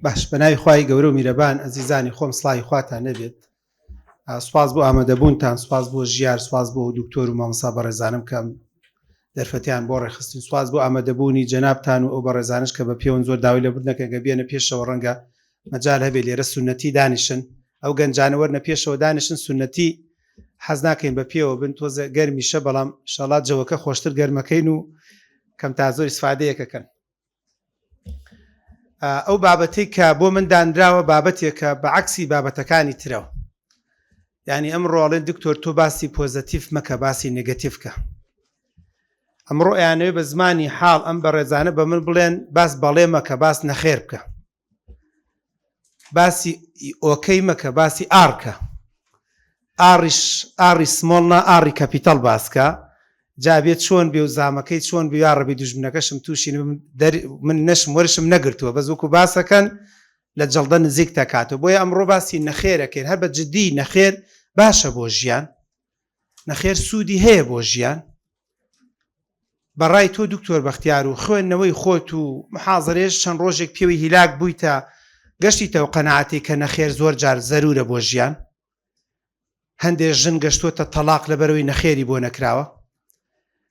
باش بەناوی خوای گەورە و میرەبان ئەزیزانی خۆم سڵاوی خواتان نەبێت. سوپاس بۆ ئامادەبوونتان، سوپاس بۆ ژیار، سوپاس بۆ دکتۆر و مامۆستا بەڕێزانم کەم دەرفەتیان بۆ ڕێخستین، سوپاس بۆ ئامادەبوونی جەنابتان و ئەو بەڕێزانش کە بە پێوەن زۆر داوای لەبوون نەکەن کە بێنە پێشەوە ڕەنگە مەجال هەبێت لێرە سونەتی دانیشن، ئەو گەنجانە وەرنە پێشەوە دانیشن سونەتی حەز ناکەین بە پێوە بن، تۆزە گەرمیشە بەڵام ئینشاڵڵا جەوەکە خۆشتر گەرمەکەین و کەم تا زۆر ئیسفادەیەکەکەن. ئەو بابەتەی کە بۆ من دانراوە بابەتێکە بەعکسی بابەتەکانی ترەوە، یعنی ئەمڕۆڵێن دکتۆر تۆ باسی پۆزەتیف مەکە، باسی نێگەتیفکە. ئەمڕۆ ئەیانەوێ بە زمانی حاڵ ئەم بەڕێزانە بە من بڵێن باس بەڵێ مەکە، باس نەخێر بکە، باسی ئۆکەی مەکە، باسی ئارکە، ئاری سمۆڵنا ئاری کەپیتەڵ باسکە، جابێت چۆن بێ و زامەکەی چۆن بێ یا ڕەبی دوژمنەکەشم تووشین من نەشم وەرشم نەگرتووە بە زووکو باسەکەن لە جەڵدە نزیک دەکاتەوە. بۆیە ئەمڕۆ باسی نەخێرەکەین، هەر بە جددی نەخێر باشە بۆ ژیان، نەخێر سوودی هەیە بۆ ژیان. بەڕای تۆ دکتۆر بەختیار و خوێندنەوەی خۆت و محازەرێش چەند ڕۆژێک پێوەی هیلاک بوویتە گەشتیتەوە قەناعەتی کە نەخێر زۆر جار زەرورە بۆ ژیان. هەندێک ژن گەشتووەتە تەلاق لەبەرەوەی نەخێری بۆ نەکراوە،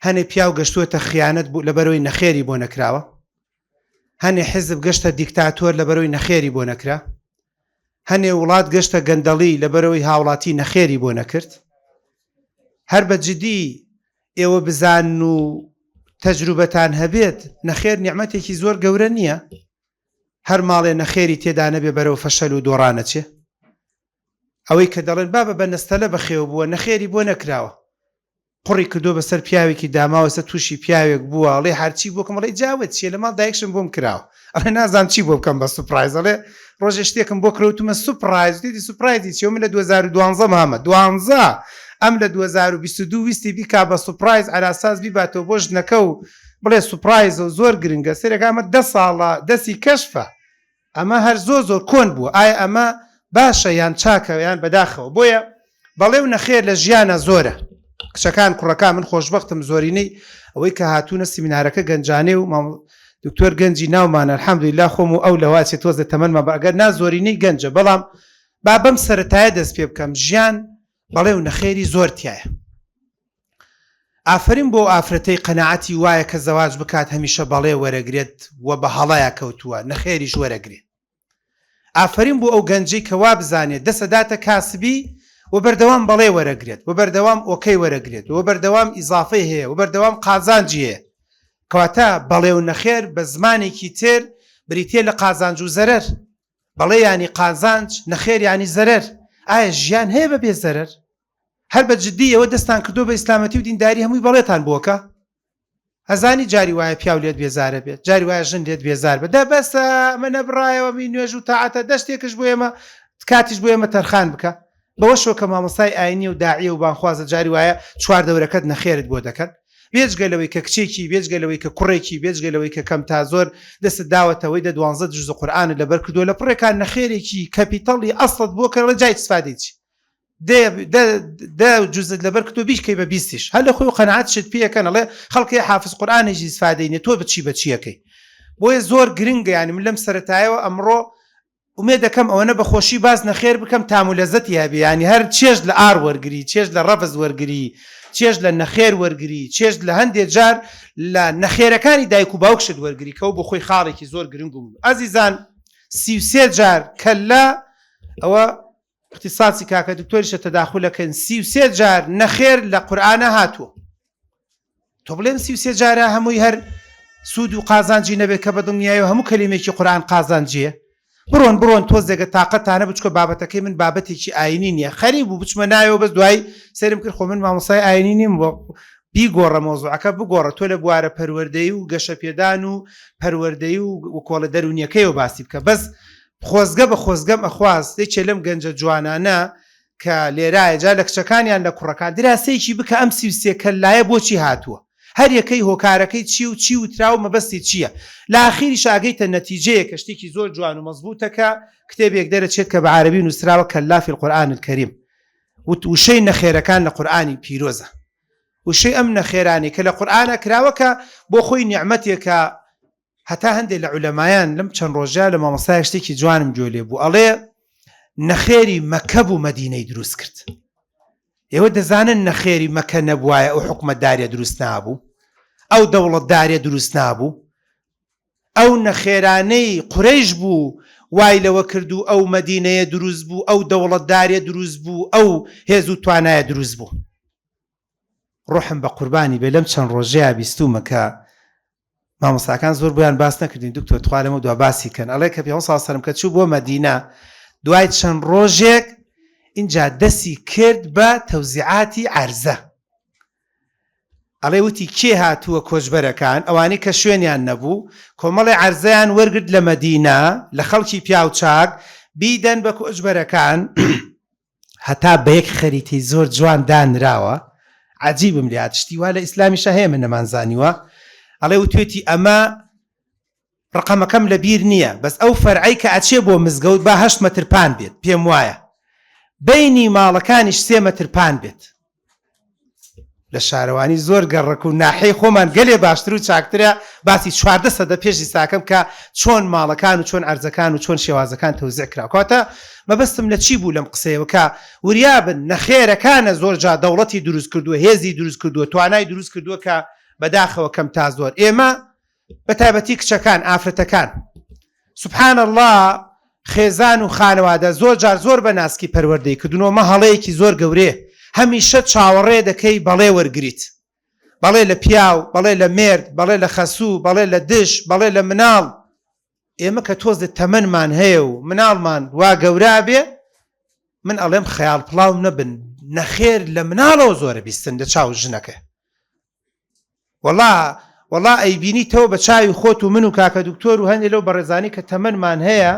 هەنێ پیاو گەشتووەتە خیانەت لەبەرەوەی نەخێری بۆ نەکراوە، هەنێ حیزب گەشتە دیکتاتۆر لەبەرەوەی نەخێری بۆ نەکرا، هەنێ وڵات گەشتە گەندەڵی لەبەرەوەی هاوڵاتی نەخێری بۆ نەکرد. هەر بە جددی ئێوە بزان و تەجروبەتان هەبێت نەخێر نیعمەتێکی زۆر گەورە نییە. هەر ماڵێ نەخێری تێدا نەبێ بەرەو فەشەل و دۆڕانەچێ. ئەوەی کە دەڵێن بابە بە نەستەلە بەخێو بووە نەخێری بۆ نەکراوە، قڕی کردو بەسەر پیاوێکی داماوەسە تووشی پیاوێک بووە، ئەڵێ هەرچی بۆکەم ئەڵێ جاوت چیە لە ماڵ دایکشم بۆم کراوە، ئەڵێ نازانم چی بۆ بکەم بە سوپرایز، ئەڵێ ڕۆژێ شتێکم بۆ کڕوتمە سوپرایز، دیدی سوپرایزی چی؟ من لە 2012 مامە 12 ئەم لە 2022 ویستی بیکا بە سوپرایز ئەلاساس بیباتەوە بۆ ژنەکە و بڵێ سوپرایز و زۆر گرنگە. سێرێک ئەمە 10 ساڵە دەستی کەشفە، ئەمە هەر زۆر کۆن بووە. ئایا ئەمە باشە یان چاکە یان بەداخەوە؟ بۆیە بەڵێ و نەخێر لە ژیانە زۆرە. کچەکان کوڕەکان من خۆشبەختم زۆرینەی ئەوەی کە هاتوونە سیمینارەکە گەنجانێ و دکتۆر گەنجی ناومانە الحەمدولیلا خۆم و ئەو لەواچێت تۆزە تەمەنمە بەگەر نازۆرینەی گەنجە، بەڵام با بەم سەرەتایە دەست پێ بکەم ژیان بەڵێ و نەخێری زۆر تایە. ئافرین بۆ ئافرەتەی قەناعەتی وایە کە زەواج بکات هەمیشە بەڵێ وەرەگرێت و بە هەڵەیە کەوتووە نەخێریش وەرەگرێت. ئافرین بۆ ئەو گەنجەی کە وا بزانێت دەسەداتە کاسبی و بەردەوام بەڵێ وەرەگرێت و بەردەوام ئۆکەی وەرەگرێت و بەردەوام ئیزافەی هەیە و بەردەوام قازانجی هەیە. کەواتە بەڵێ و نەخێر بە زمانێکی تر بریتێ لە قازانج و زەرەر. بەڵێ ینی قازانج، نەخێر ینی زەرەر. ئایا ژیان هەیە بە بێ زەرەر؟ هەر بە جددی ئەوە دەستان کردو بە ئیسلامەتی و دینداری هەمووی بەڵێتان بۆکە. هەزانی جاری وایە پیاو لێت بێزارە بێت، جاری وایە ژن لێت بێزار بێت، دا بەسە منە بڕایەوە می نوێژ و تاعاتە دەشتێکش بۆ ئێمە کاتیش بۆ ئێمە تەرخان بکە. بەوە شۆ کە مامۆستای ئاینی و داعیە و بانخوازە جاری وایە چوار دەورەکەت نەخێرت بۆ دەکەن، بێجگەلەوەی کە کچێکی، بێجگەلەوەی کە کوڕێکی، بێجگەلەوەی کە کەم تا زۆر دەست داوەتەوەی دە 12 جوز قورئانت لەبەر کردووە لە پڕێکان نەخێرێکی کەپیتەڵی ئەسڵت بۆ کە لە جای استفادەی چی دا جوزت لەبەر کردو بیشکەی بە 20ش هەر لە خۆی و قەناعەتشت پێیەکەن. ئەڵێ خەڵکی حافظ قورئانێکی استفادەی نێ، تۆ بچیەکەی. بۆیە زۆر گرنگە. یعنی من لەم سەرەتایەوە ئەمڕۆ ئومێد دەکەم ئەوەنە بە خۆشی باز نەخێر بکەم تام و لەزەتی هەبێ. ینی هەر چێژ لە ئار وەرگری، چێژ لە ڕەفز وەرگری، چێژ لە نەخێر وەرگری، چێژ لە هەندێک جار لە نەخێرەکانی دایک و باوکشت وەرگری کە بۆ خۆی خاڵێکی زۆر گرنگ بوو. ئازیزان 33 جار کەلا ئەوە اختصاصی کاکە دکتۆریشە تەداخولەکەن 33 جار نەخێر لە قورئانە هاتووە. تۆ بڵێن 33 جارە هەمووی هەر سوود و قازانجی نەبێت کە بە دڵنیایەوە هەموو کەلیمێکی قورئان قازانجیە. بڕۆن تۆزێگە تااقەتانە بچکە بابەتەکەی من بابەتێکی ئاینی نییە، خەریب بوو بچمە نایەوە بەس دوای سەرم کرد خۆ من مامۆستای ئاینی نیم بۆ بیگۆڕە مۆزوعەکە بگۆڕە، تۆ لە بوارە پەروەردەیی و گەشە پێدان و پەروەردەیی و کۆڵە دەرونیەکەیەوە باسی بکە. بەس خۆزگە بە خۆزگەم ئەخواست دێکێ لەم گەنجە جوانانە کە لێرایە جا لە کچەکانیان لە کوڕەکان دراسەیەکی بکە ئەم 33 کەلایە بۆچی هاتووە، هەر یەکەی هۆکارەکەی چی و تراو مەبەستی چییە. لە ئاخیریش ئاگەیتە نەتیجەیە کە شتێکی زۆر جوان و مەزبوطەکە کتێبێک دەرەچێت کە بە عەرەبی نووسراوە کەلا فی القورئان الکەریم. وشەی نەخێرەکان لە قورئانی پیرۆزە، وشەی ئەم نەخێرانی کە لە قورئانە کراوە کە بۆ خۆی نیعمەتێکە هەتا هەندێک لە عولەمایان لەم چەند ڕۆژە لە مامۆستای شتێکی جوانم گوێ لێ بوو ئەڵێ نەخێری مەکە بوو مەدینەی دروست کرد ئێوە دەزانن نەخێری مەکە نەبوایە ئەو حکومەتداریە دروست نابوو ئەو دەوڵەتداریە دروست نابوو ئەو نەخێرانەی قورەیش بوو وای لەوە کردو ئەو مەدینەیە دروست بوو ئەو دەوڵەتداریە دروست بوو ئەو هێز و توانایە دروست بوو ڕۆحم بە قوربانی بێ لەم چەند ڕۆژەیە بیستومە کە مامۆستاکان زۆر بۆیان باس نەکردین دکتۆر توخوا لەمە دوا باسی کەن ئەڵێ کە پێ ساڵ کە چوو بۆ مەدینە دوای چەند ڕۆژێک اینجا دەستی کرد بە تەوزیعاتی عەرزە ئەڵێ وتی کێ هاتووە کۆچبەرەکان ئەوانەی کە شوێنیان نەبوو کۆمەڵی عەرزەیان وەرگرت لە مەدینە لە خەڵکی پیا و چاک بیدەن بە کۆچبەرەکان هەتا بە یەک خەریتەی زۆر جوان دانراوە عەجیبم لێ هات شتی وا لە ئیسلامیشە هەیە من نەمانزانیوە ئەڵێ وتوێتی ئەمە ڕقەمەکەم لە بیر نییە بەس ئەو فەرعەی کە ئەچێ بۆ مزگەوت با 8 مەتر پان بێت پێم وایە بەینی ماڵەکانیش 3 مەتر پان بێت لە شارەوانی زۆر گەڕک و ناحەی خۆمان گەلێ باشتر و چاکترە باسی 14 سەدە پێشی ساکەم کە چۆن ماڵەکان و چۆن عەرزەکان و چۆن شێوازەکان تەوزیع کرا کاتە مەبەستم لە چی بوو لەم قسەیەوە کە وریابن نەخێرەکانە زۆر جا دەوڵەتی دروست کردووە هێزی دروست کردووە توانای دروست کردووە کە بەداخەوە کەم تا زۆر ئێمە بە تایبەتی کچەکان ئافرەتەکان سوبحان الله خێزان و خانەوادە زۆر جار زۆر بە ناسکی پەروەردەی کردنەوە مە هەڵەیەکی زۆر گەورەیە هەمیشە چاوەڕێ دەکەی بەڵێ وەرگریت بەڵێ لە پیاو بەڵێ لە مێرد بەڵێ لە خەسوو بەڵێ لە دش بەڵێ لە مناڵ ئێمە کە تۆزت تەمەنمان هەیە و مناڵمان وا گەورا بێ من ئەڵێم خەیاڵ پڵاو نەبن نەخێر لە مناڵەوە زۆرە بیستن لە چاو ژنەکە وەڵا ئەیبینیتەوە بە چاوی خۆت و من و کاکە دکتۆر و هەندێک لەو بەڕێزانی کە تەمەنمان هەیە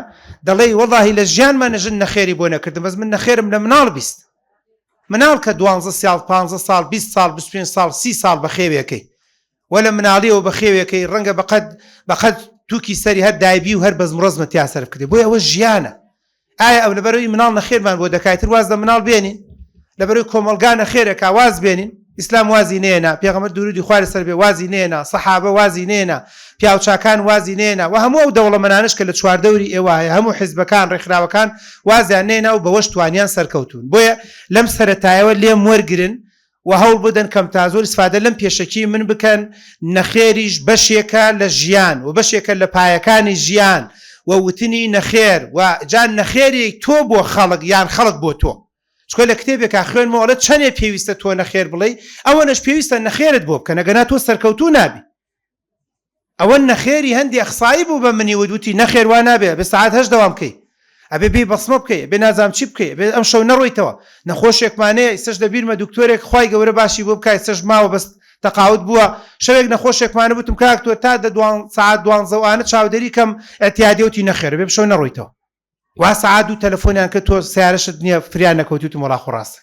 دەڵێی وەڵاهی لە ژیانمانە ژن نەخێری بۆ نەکردم بەس من نەخێرم لە مناڵ بیست مناڵ کە 12 ساڵ 15 ساڵ 20 ساڵ 25 ساڵ 30 ساڵ بە خێوێکەی وەلە مناڵیەوە بە خێوێکەی ڕەنگە بەقەد تووکی سەری هەر دایبی و هەر بەزمڕۆزمە تیا سەرف کردی بۆی ئەوە ژیانە ئایا ئەو لەبەرەوەی مناڵ نەخێرمان بۆ دەکایتر واز لە مناڵ بێنین لەبەرەوەی کۆمەڵگا نەخێرێکا واز بێنین ئیسلام وازی نێنا پێغەمبەر درودی خوارد سەر بێ وازی نێنا سەحابە وازی نێنا پیاوچاکان وازی نێنا و هەموو ئەو دەوڵەمەنانش کە لە چواردەوری ئێوە هەیە هەموو حیزبەکان ڕێکخراوەکان وازیان نێنا و بەوەش توانیان سەرکەوتون بۆیە لەم سەرەتایەوە لێم وەرگرن و هەوڵ بدەن کەم تا زۆر ئیسفادە لەم پێشەکی من بکەن نەخێریش بەشێکە لە ژیان و بەشێکە لە پایەکانی ژیان و وتنی نەخێر و جان نەخێری تۆ بۆ خەڵک یان خەڵک بۆ تۆ چکۆ لە کتێبێکا خوێنمەوەڵە چەندێ پێویستە تۆ نەخێر بڵێ ئەوە نەش پێویستە نەخێرت بۆ بکە نەگەنا تۆ سەرکەوتوو نابی ئەوە نەخێری هەندی ئەخسایی بوو بە منی ودوتی نەخێر وا نابێ بە ساعات 8 دەوام بکەی ئەبێ بێ بەسمە بکەی بێ نازام چی بکەی بێ ئەم شەو نەڕۆیتەوە نەخۆشێکمانەیە ئێستش دەبیرمە دکتۆرێک خوای گەورە باشی بۆ بکای ئێستش ماوە بەس تەقاوت بووە شەوێک نەخۆشێکمانە بوتم کاک تۆ تا ساعات 12 وانە چاودێری کەم ئەتیادیوتی نەخێر بێ شەو نەڕۆیتەوە وا ساعات و تەلەفۆنیان کە تۆ سیارەشت نییە فریان نەکەوتوتم وەڵا خوڕاستە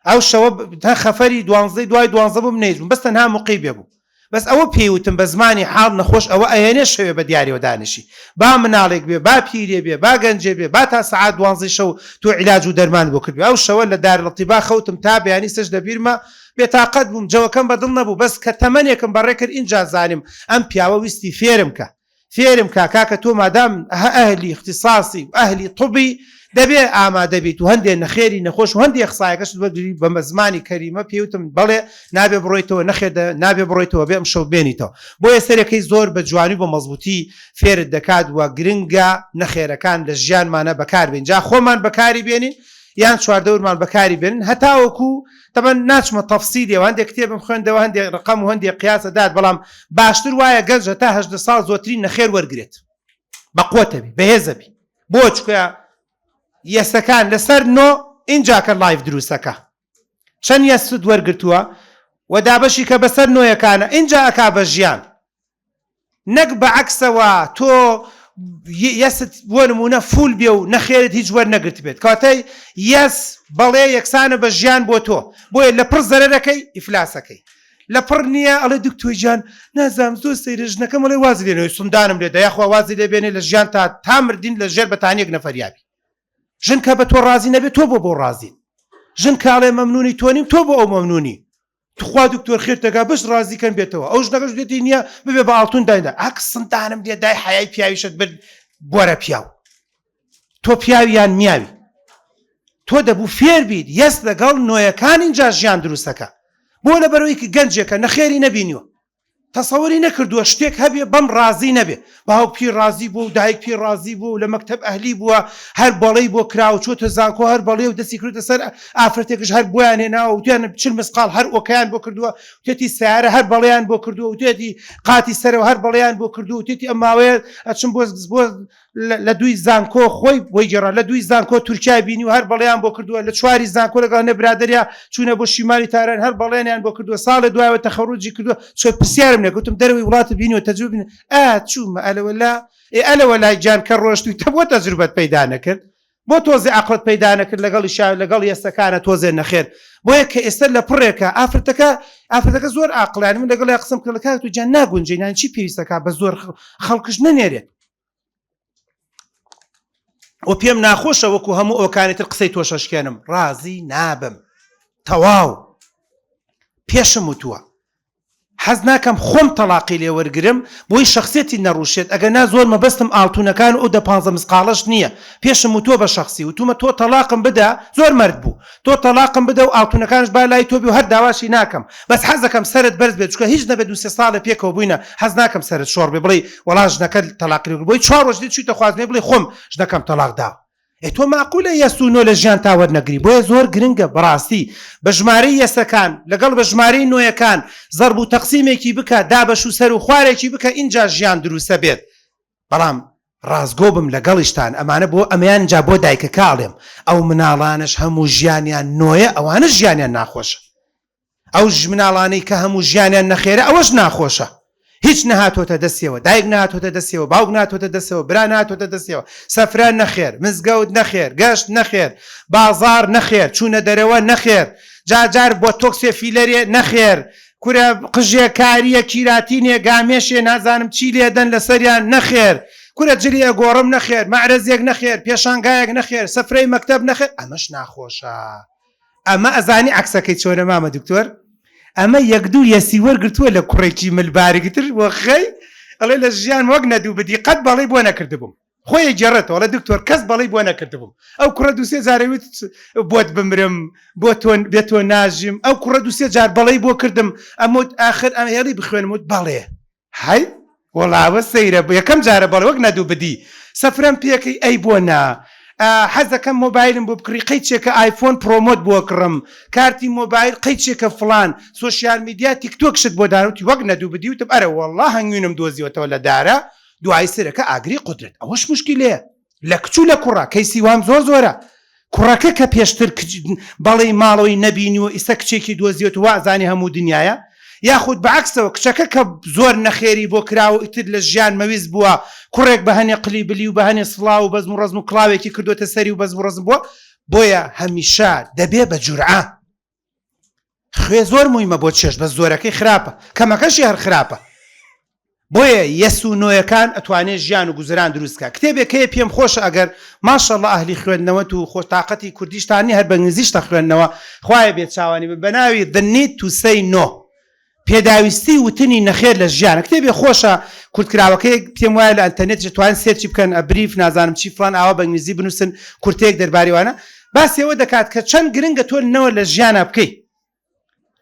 ئەو شەوە تا خەفەری 12 دوای 12 بووم نەیژم بەس تەنها موقعی بێ بوو بەس ئەوە پێیوتم بە زمانی حاڵ نەخۆش ئەوە ئەهێنێ شەوێ بە دیاریەوە دانیشی با مناڵێک بێ با پیرێ بێ با گەنجێ بێ با تا ساعات 12 شەو تۆ عیلاج و دەرمان بۆ کردی ئەو شەوە لە دارڵتیبا خەوتم تا بەیانی سەش دەبیرمە بێتاقەت بووم جەوەکەم بەدڵ نەبوو بەس کە تەمەنێکم بەڕێ کرد اینجا زانیم ئەم پیاوە ویستی فێرم کاکە تۆ مادام ئەهلی اختصاصی و ئەهلی طبی دەبێ ئامادە بیت و هەندێک نەخێری نەخۆش و هەندێک قسایەکەش وەرگری بە زمانی کەریمە پێوتم بەڵێ نابێ بڕۆیتەوە نەخێر نابێ بڕۆیتەوە بێ ئەم شەو بێنیتەوە بۆیە سەرەکەی زۆر بە جوانی بە مەزبوطی فێرت دەکات وە گرنگە نەخێرەکان لە ژیانمانە بەکاربێن جا خۆمان بەکاری بێنین یان چواردەورمان بەکاری بێنن هەتاوەکو تەبەن ناچمە تەفسیلی و هەندێک کتێبم خوێندەوە هەندێک ڕقەم و هەندێک قیاسە داد بەڵام باشتر وایە گەنجە تا 18 ساڵ زۆترین نەخێر وەرگێت بەقوتەبی بەهێزەبی بۆ چکە یەسەکان لەسەر نۆ اینجا کە لایف دروستەکە چەند یەست وەرگرتووە و دابەشی کە بەسەر نۆیەکانە اینجا ئەکا بە ژیان نەک بە عەکسەوە تۆ یەست بۆ نمونە فول بێ و نەخێرت هیچ وەرنەگرت بێت کاتەی یەس بەڵێ یەکسانە بە ژیان بۆ تۆ بۆیە لە پڕ زەرەرەکەی ئیفلاسەکەی لە پڕ نییە ئەڵێ دکتۆر گیان نازام زۆر سەیرە ژنەکەم ئەڵێ وازی لێنەوەی سوندانم لێ دەیەخوا وازی لێبێنێ لە ژیان تا مردین لە ژێر بەتانیەک نەفەریابی ژن کە بە تۆ ڕازی نەبێت تۆ بۆ ڕازی ژن کاڵێ مەمنونی تۆ نیم تۆ بۆ ئەو مەمنونی تخوا دکتۆر خێر دەگا بەش ڕازیکەن بێتەوە ئەوش نەگەش دێتی نییە ببێ بە ئاڵتون دایدا ئاکس سنتانم دێ دای حیای پیاویشت برد بۆرە پیاو تۆ پیاویان میاوی تۆ دەبوو فێر بیت یەس لەگەڵ نۆیەکان اینجا ژیان دروستەکە بۆ لە بەرەوەیکی گەنجێکە نەخێری نەبینیوە تەسەوەری نەکردووە شتێک هەبێ بەم ڕازی نەبێ باوک پیر ڕازی بوو و دایک پیر ڕازی بوو لە مەکتەب ئەهلی بووە هەر بەڵەی بۆ کراوە چۆتە زانکۆ هەر بەڵێ و دەستی کردە سەر ئافرەتێکش هەر بۆیان هێناوە و تویان چل مسقال هەر ئۆکەیان بۆ کردووە توێتی سیارە هەر بەڵەیان بۆ کردووە و توێتی قاتی سەرەوە هەر بەڵەیان بۆ کردووە و توێتی ئەماوەیە ئەچم بۆ لە دوی زانکۆ خۆی بۆی گەڕا لە دوی زانکۆ تورکای بینی و هەر بەڵەیان بۆ کردووە لە چواری زانکۆ لەگەڵ نەبرادەریا چوونە بۆ شیمالی تاران هەر بەڵێنیان بۆ کردووە ساڵە دوایەوە تەخەڕوجی کردووە چۆ پرسیارم نەگوتم دەروی وڵاتە بینیوە تەجروبە بینی چوومە ئەلەوە لای جان کە ڕۆشتوی تە بۆ تەجروبەت پەیدا نەکرد بۆ تۆزێ عەقڵت پەیدا نەکرد لەگەڵی شاو لەگەڵ ئێستەکانە تۆزێ نەخێر بۆیە کە ئێستا لە پڕێکە ئافرەتەکە زۆر عاقڵانە من لەگەڵ قسم کە لە کاک تو جان ناگونجێنان چی پێویستەکە بە زۆر خەڵکش نەنێرێت و پێم ناخۆشە وەکو هەموو ئەوکانێتتر قسەی تۆشەشکێنم ڕازی نابم تەواو پێشم وتووە حەز ناکەم خۆم تەلاقی لێ وەرگرم بۆی شخصێتی نەڕوشێت ئەگەر نا زۆر مەبەستم ئاڵتونەکان و 15 مسقالەش نییە پێشم وتووە بە شخصی وتومە تۆ تەلاقم بدە زۆر مرد بوو تۆ تەلاقم بدە و ئاڵتونەکانش با لای تۆبی و هەر داواشی ناکەم بەس حەز دەکەم سەرت بەرز بێت چکە هیچ نەبێت 2 ساڵە پێکەوە بووینە حەز ناکەم سەرت شۆڕ بێ بڵێ وەڵا ژنەکە تەلاقی بۆی 4 ڕۆژ دێت چوویتە خوازمێ بڵێ خۆم ژنەکەم تەلاق داوە تۆ ماقولە یەسوونۆ لە ژیان تاوەرنەگری بۆیە زۆر گرنگە بەڕاستی بە ژمارەی یەسەکان لەگەڵ بە ژمارەی نۆیەکان زەرب و تەقسیمێکی بکە دابەش و سەر و خوارێکی بکە اینجا ژیان دروستە بێت بەڵام ڕازگۆ بم لەگەڵیشتان ئەمانە بۆ ئەمەیان جا بۆ دایکە کاڵێم ئەو مناڵانش هەموو ژیانیان نۆیە ئەوانە ژیانیان ناخۆشە ئەو مناڵانەی کە هەموو ژیانیان نەخێرە ئەوەش ناخۆشە هیچ نەهاتۆتە دەستیەوە دایک ناتۆتە دەستیەوە باوک ناتۆتە دەستەوە برا ناتۆتە دەستیەوە سەفران نەخێر مزگەوت نەخێر گەشت نەخێر بازار نەخێر چوونە دەرەوە نەخێر جار بۆ تۆکسێ فیلەرێ نەخێر کورە قژێ کاریە کیراتینێ گامێشێ نازانم چی لێدەن لەسەریان نەخێر کورە جلیە گۆڕم نەخێر مەعرەزێک نەخێر پێشانگایەک نەخێر سەفرەی مەکتەب نەخێر ئەمەش ناخۆشە ئەمە ئەزانی عەکسەکەی چۆنە مامە دکتۆر ئەمە یەک دوو یەسی وەرگرتووە لە کوڕێکی ملبارێکتر بۆ خەی ئەڵێ لە ژیان وەک نەدوو بدی قەت بەڵێ بۆ نەکردبووم خۆی گێڕێتەوە لە دکتۆر کەس بەڵێ بۆ نەکردبووم ئەو کوڕە دووسێ جارەویت بۆت بمرم بێتۆ ناژیم ئەو کوڕە دووسێ جار بەڵێ بۆ کردم ئەموت ئاخر ئەمە هێڵی بخوێنموت بەڵێ هەی وەڵاوە سەیرە یەکەم جارە بەڵێ وەک نەدوو بدی سەفرەم پێکەی ئەی بۆ نا حەزەکەم مۆبایلم بۆ بکڕی قەیچێکە ئایفۆن پرۆمۆت بۆ کڕم کارتی مۆبایل قەیچێکە فڵان سۆشیال میدیا تیکتۆکشت بۆ داوتی وەک نەدوو بدی وتم ئەرە وەڵڵا هەنگوینم دۆزیوەتەوە لە دارە دوای سەرەکە ئاگری قودرێت ئەوەش موشکیلەیە لە کچوو لە کوڕە کەیسی وام زۆر زۆرە کوڕەکە کە پێشتر بەڵێ ماڵەوەی نەبینیوە ئیستا کچێکی دۆزیوت وازانی هەموو دنیاە یاخود بەعکسەوە کچەکە کە زۆر نەخێری بۆ کراوە ئیتر لە ژیان مەویست بووە کوڕێک بە هەنێ قلیبلی و بە هەنێ سڵاو و بەزم و ڕەزم و کڵاوێکی کردوتە سەری و بەزم و ڕەزم بووە بۆیە هەمیشە دەبێ بە جورعە خوێ زۆر مویمە بۆ چێش بە زۆرەکەی خراپە کەمەکەشی هەر خراپە بۆیە یەس و نۆیەکان ئەتوانێت ژیان و گوزران دروستکە کتێبێکەیە پێم خۆشە ئەگەر ماشەڵڵا ئەهلی خوێندنەوە و خۆشتاقەتی کوردیشتانی هەر بەنگلیزیشتە خوێندنەوە خوایە بێت چاوانی بە ناوی The Need to Say No پێداویستی وتنی نەخێر لە ژیانە کتێبێ خۆشە کورتکراوەکەی پێم وایە لە ئەنتەرنێت دەتوانن سێرچی بکەن ئەبریف نازانم چی فلان ئاوا بەنگلیزی بنووسن کورتێک دەربارەوانە باسیەوە دەکات کە چەند گرنگە تۆ نەوە لە ژیانە بکەیت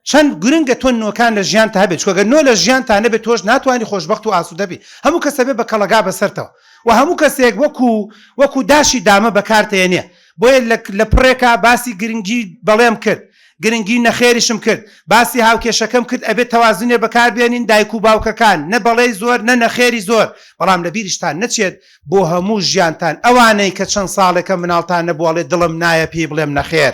چەند گرنگە تۆ نۆکان لە ژیان تا هەبێت چۆگە نۆ لە ژیان تا نەبێت تۆش ناتوانانی خۆشبەخت و ئاسوودە بێ هەموو کەسە بێ بە کەڵەگا بەسەرتەوە و هەموو کەسێک وەکو داشی دامە بەکارتێنێ بۆیە لە پڕێکا باسی گرنگی بەڵێم کرد گرنگی نەخێریشم کرد باسی هاوکێشەکەم کرد ئەبێت تەوازنێ بەکاربێنین دایک و باوکەکان نە بەڵێ زۆر نە نەخێری زۆر بەڵام لە بیریشتان نەچێت بۆ هەموو ژیانتان ئەوانەی کە چەند ساڵێکە مناڵتان نەبووڵێ دڵم نایە پێی بڵێم نەخێر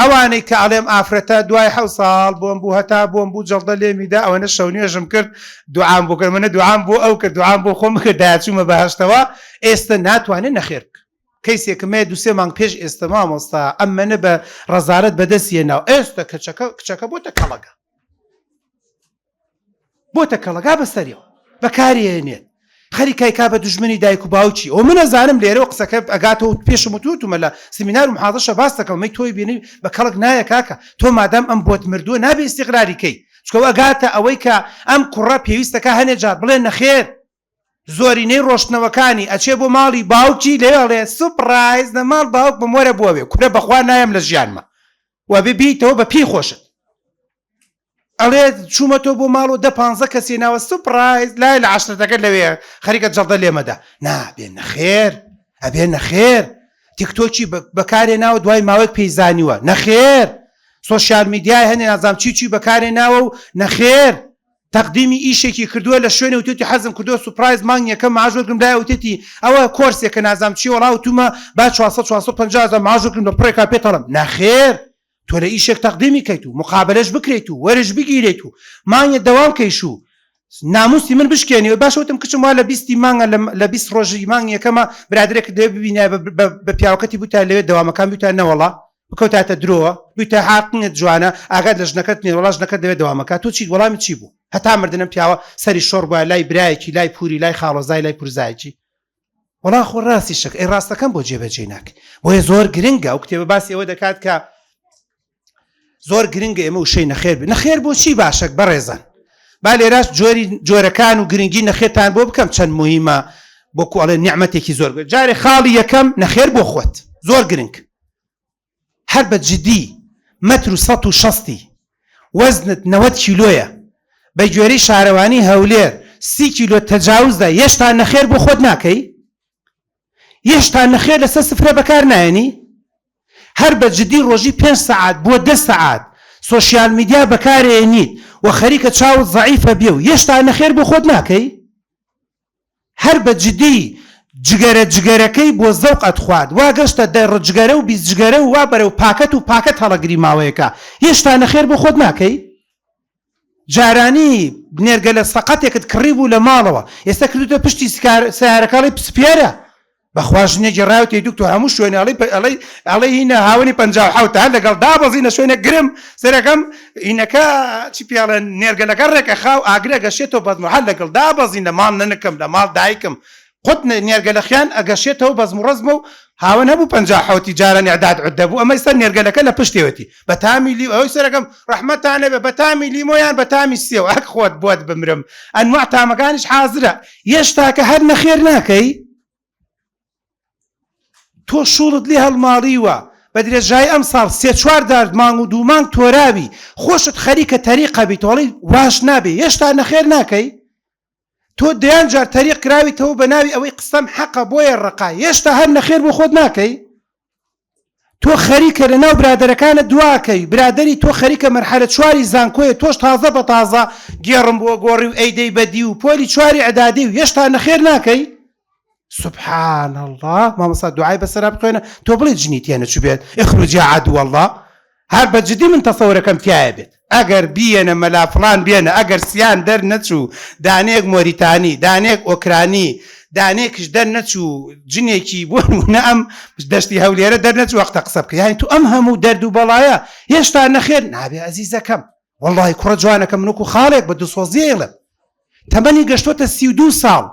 ئەوانەی کە ئەڵێم ئافرەتە دوای 7 ساڵ بۆم بوو هەتا بۆم بوو جەڵدە لێمیدا ئەوەنە شەونێژم کرد دوعام بۆ کردمەنە دوعام بۆ ئەو کرد دوعام بۆ خۆم کرد داچوومە بەهەشتەوە ئێستا ناتوانێت نەخێر کەیسێکمێ دوسێ مانگ پێش ئێستا مامۆستا ئەممەنە بە ڕەزارەت بەدەستیێناو ئێستا کچەکە بۆتە کەڵەگا بەسەریەوە بەکارێنێت خەریکای کا بە دوژمنی دایک و باوکی ئەو من ئەزانم لێرەوە قسەکە ئەگاتەوە پێشم وتوتمە لە سیمینار و محاضەرە باس دەکەم مەی تۆی بینی بە کەڵک نایە کاکە تۆ مادام ئەم بۆت مردووە نابێ ئیستیقراریکەی چکەوە ئەگاتە ئەوەی کە ئەم کوڕە پێویستەکە هەنێ جار بڵێ نەخێر زۆرینەی ڕۆشتنەوەکانی ئەچێ بۆ ماڵی باوکی لێڵێ سوپڕایز لە ماڵ باوک بم وەرە بۆوێ کورە بەخوا نایم لە ژیانمە و ببیتەوە بە پێی خۆشت ئەڵێ چوومەتەوە بۆ ماڵ و 10-15 کەسی ناوە سوپڕایز لای لە عاشرەتەکە لەوێ خەریکە جەڵدە لێمەدا نابێ نەخێر ئەبێ نەخێر تیکتۆکی بەکارێ ناوە دوای ماوەیەک پێیزانیوە نەخێر سۆشیال میدیای هەنێ نازام چی بەکارێ ناوە و نەخێر تەقدیمی ئیشێکی کردووە لە شوێنە وتێتی حەزم کردووە سوپڕایز مانگ یەکەم ماژۆرگم لای وتێتی ئەوە کۆرسێکە نازام چی وەڵاو تومە با 450 ماژۆرگم لە پڕێکا پێتەڵم نەخێر تۆ لە ئیشێک تەقدیمی کەیت و مقابلەش بکرێت و وەرش بگیرێت و مانگە دەوام کەیش و ناموسی من بشکێنی باشەوتم کچم وا لە 20 مانگە لە 20 ڕۆژی مانگ یەکەمە برادرێک دەوێ ببینە بە پیاوەکەتی بوتە لەوێ دەوامەکان بوتە نەوەڵا بکەوتاتە درۆوە بوتە هاتنێت جوانە ئاگات لە ژنەکەت نێ وەڵا ژنەکەت دەوێت دەوامەکە تۆ چی وەڵامی چی بوو هەتا مردنم پیاوە سەری شۆڕ بووە لای برایەکی لای پوری لای خاڵۆزای لای پورزایکی وەڵا خۆ ڕاستی شک ئەی ڕاستەکەم بۆ جێبەجێ ناکەی بۆیە زۆر گرنگە ئەو کتێبە باسی ئەوە دەکات کە زۆر گرنگە ئێمە وشەی نەخێر بێ نەخێر بۆچی باشەک بەڕێزان با لێراش جۆرەکان و گرنگی نەخێرتان بۆ بکەم چەند مهمە بۆ کوڵێ نیعمەتێکی زۆر جارێ خاڵی یەکەم نەخێر بۆ خۆت زۆر گرنگ هەر بە جدی مەتر و 160 وەزنت 90 کیلۆیە بە گوێرەی شارەوانی هەولێر 30 کیلۆ تەجاوزدا هێشتا نەخێر بۆ خۆت ناکەی هێشتا نەخێر لەسەر سفرە بەکار نایەنی هەر بە جدی ڕۆژی 5 سەعات بۆ 10 سەعات سۆشیال میدیا بەکارێنیت و خەریکە چاوت ضعیفە بێ و هێشتا نەخێر بۆ خۆت ناکەی هەر بە جدی جگەرەکەی بۆ زەوقەت خوارد وا گەشتە جگەرە و 20 جگەرە و وا بەرەو پاکەت و پاکەت هەڵەگری ماوەیەکە هێشتا نەخێر بۆ خۆت ناکەی جارانی بنێرگە لە سەقەتێکت کڕی بوو لە ماڵەوە ئێستا کردوتە پشتی سیارەکەڵی پسپێرە بەخوا ژنێکی ڕاوتی دکتۆر هەموو شوێنە ئەڵێ هینە هاونی 57 هەر لەگەڵ دابەزینە شوێنە گرم سەرەکەم هینەکە چی پیاڵە نێرگەلەکە ڕێکە خاو ئاگرە گەشێتەوە بەزم هەر لەگەڵ دابەزین لە ماڵ نەنکەم لە ماڵ دایکم قوت نێرگەلەخیان ئەگەشێتەوە بەزم و ڕزمە و هاون هەبوو 57 جارانی عداد عدە بوو ئەمە سەر نێرگەلەکە لە پشتێوەتی بە تامی لی ئەوەی سەرەکەم ڕەحمەتانە بێ بە تامی لیمۆیان بە تامی سێو ئەک خۆت بۆت بمرم ئەنواع تامەکانیش حازرە هێشتا کە هەر نەخێر ناکەی تۆ شوڵت لێ هەڵماڵیوە بە درێژایی ئەم ساڵ 3-4 دار مانگ و 2 مانگ تۆراوی خۆشت خەریکە تەریقە بیت وەڵی واش نابێ هێشتا نەخێر ناکەی تۆ دەیان جار تەریق کراویتەوە بە ناوی ئەوەی قسەم حەقە بۆیە ڕقای هێشتا هەر نەخێر بۆ خۆت ناکەی تۆ خەریکە لە ناو برادەرەکانت دواکەی برادەری تۆ خەریکە مەرحەلە 4 زانکۆیە تۆش تازە بە تازە گێڕم بۆ گۆڕی و ئەیدەی بەدی و پۆلی 4 عەدادی و هێشتا نەخێر ناکەی سبحان الله مامۆستا دوعای بەسەرا بخوێنە تۆ بڵێ جنیتیانە چ بێت اخرج یا عدو الله هەر بە جدی من تەسەورەکەم تایە بێت ئەگەر بیێنە مەلا فڵان بێنە ئەگەر سیان دەرنەچوو دانێک مۆریتانی دانێک ئۆکرانی دانێکش دەرنەچوو جنێکی بۆ نمونە ئەم دەشتی هەولێرە دەرنەچوو وەختە قسە بکە یانی تو ئەم هەموو دەرد و بەڵایە هێشتا نەخێر نابێ ئەزیزەکەم وەڵڵاهی کوڕە جوانەکەم منوکو خاڵێک بە دسۆزیێڵم تەمەنی گەشتۆتە 32 ساڵ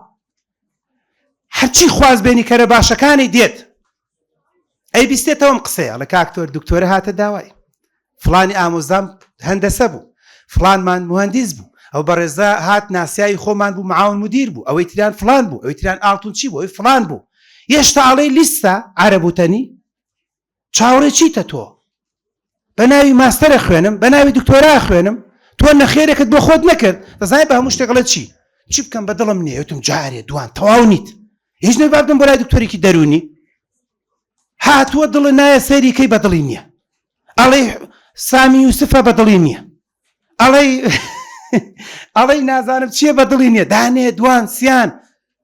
هەرچی خواز بێنی کەرە باشەکانی دێت ئەی بیستێتەوەم قسەیە لە کاکتۆر دکتۆرە هاتە داوای فڵانی ئامۆزام هەندەسە بوو فڵانمان مهندس بوو ئەو بەڕێزە هات ناسیایی خۆمان بوو معاون مدیر بوو ئەوەی تریان فڵان بوو ئەوەی تریان ئاڵتون چی بوو ئەوەی فڵان بوو هێشتا ئەڵەی لیستە عەرەبوتەنی چاوەڕێ چیتە تۆ بە ناوی ماستەرە خوێنم بە ناوی دکتۆرا خوێنم تۆ نەخێرێکت بۆ خۆت نەکرد دەزانێت بە هەموو شتێک لە چی بکەم بە دڵم نییە وتم جارێ دوان تەواو نیت هیچ نەبابدم بۆ لای دکتۆرێکی دەرونی هاتووە دڵی نایە سەیریکەی بە دڵی نییە ئەڵێ سامی یوسفە بە دڵی نییە ئەڵێ نازانم چییە بە دڵی نییە دانێ دوان سیان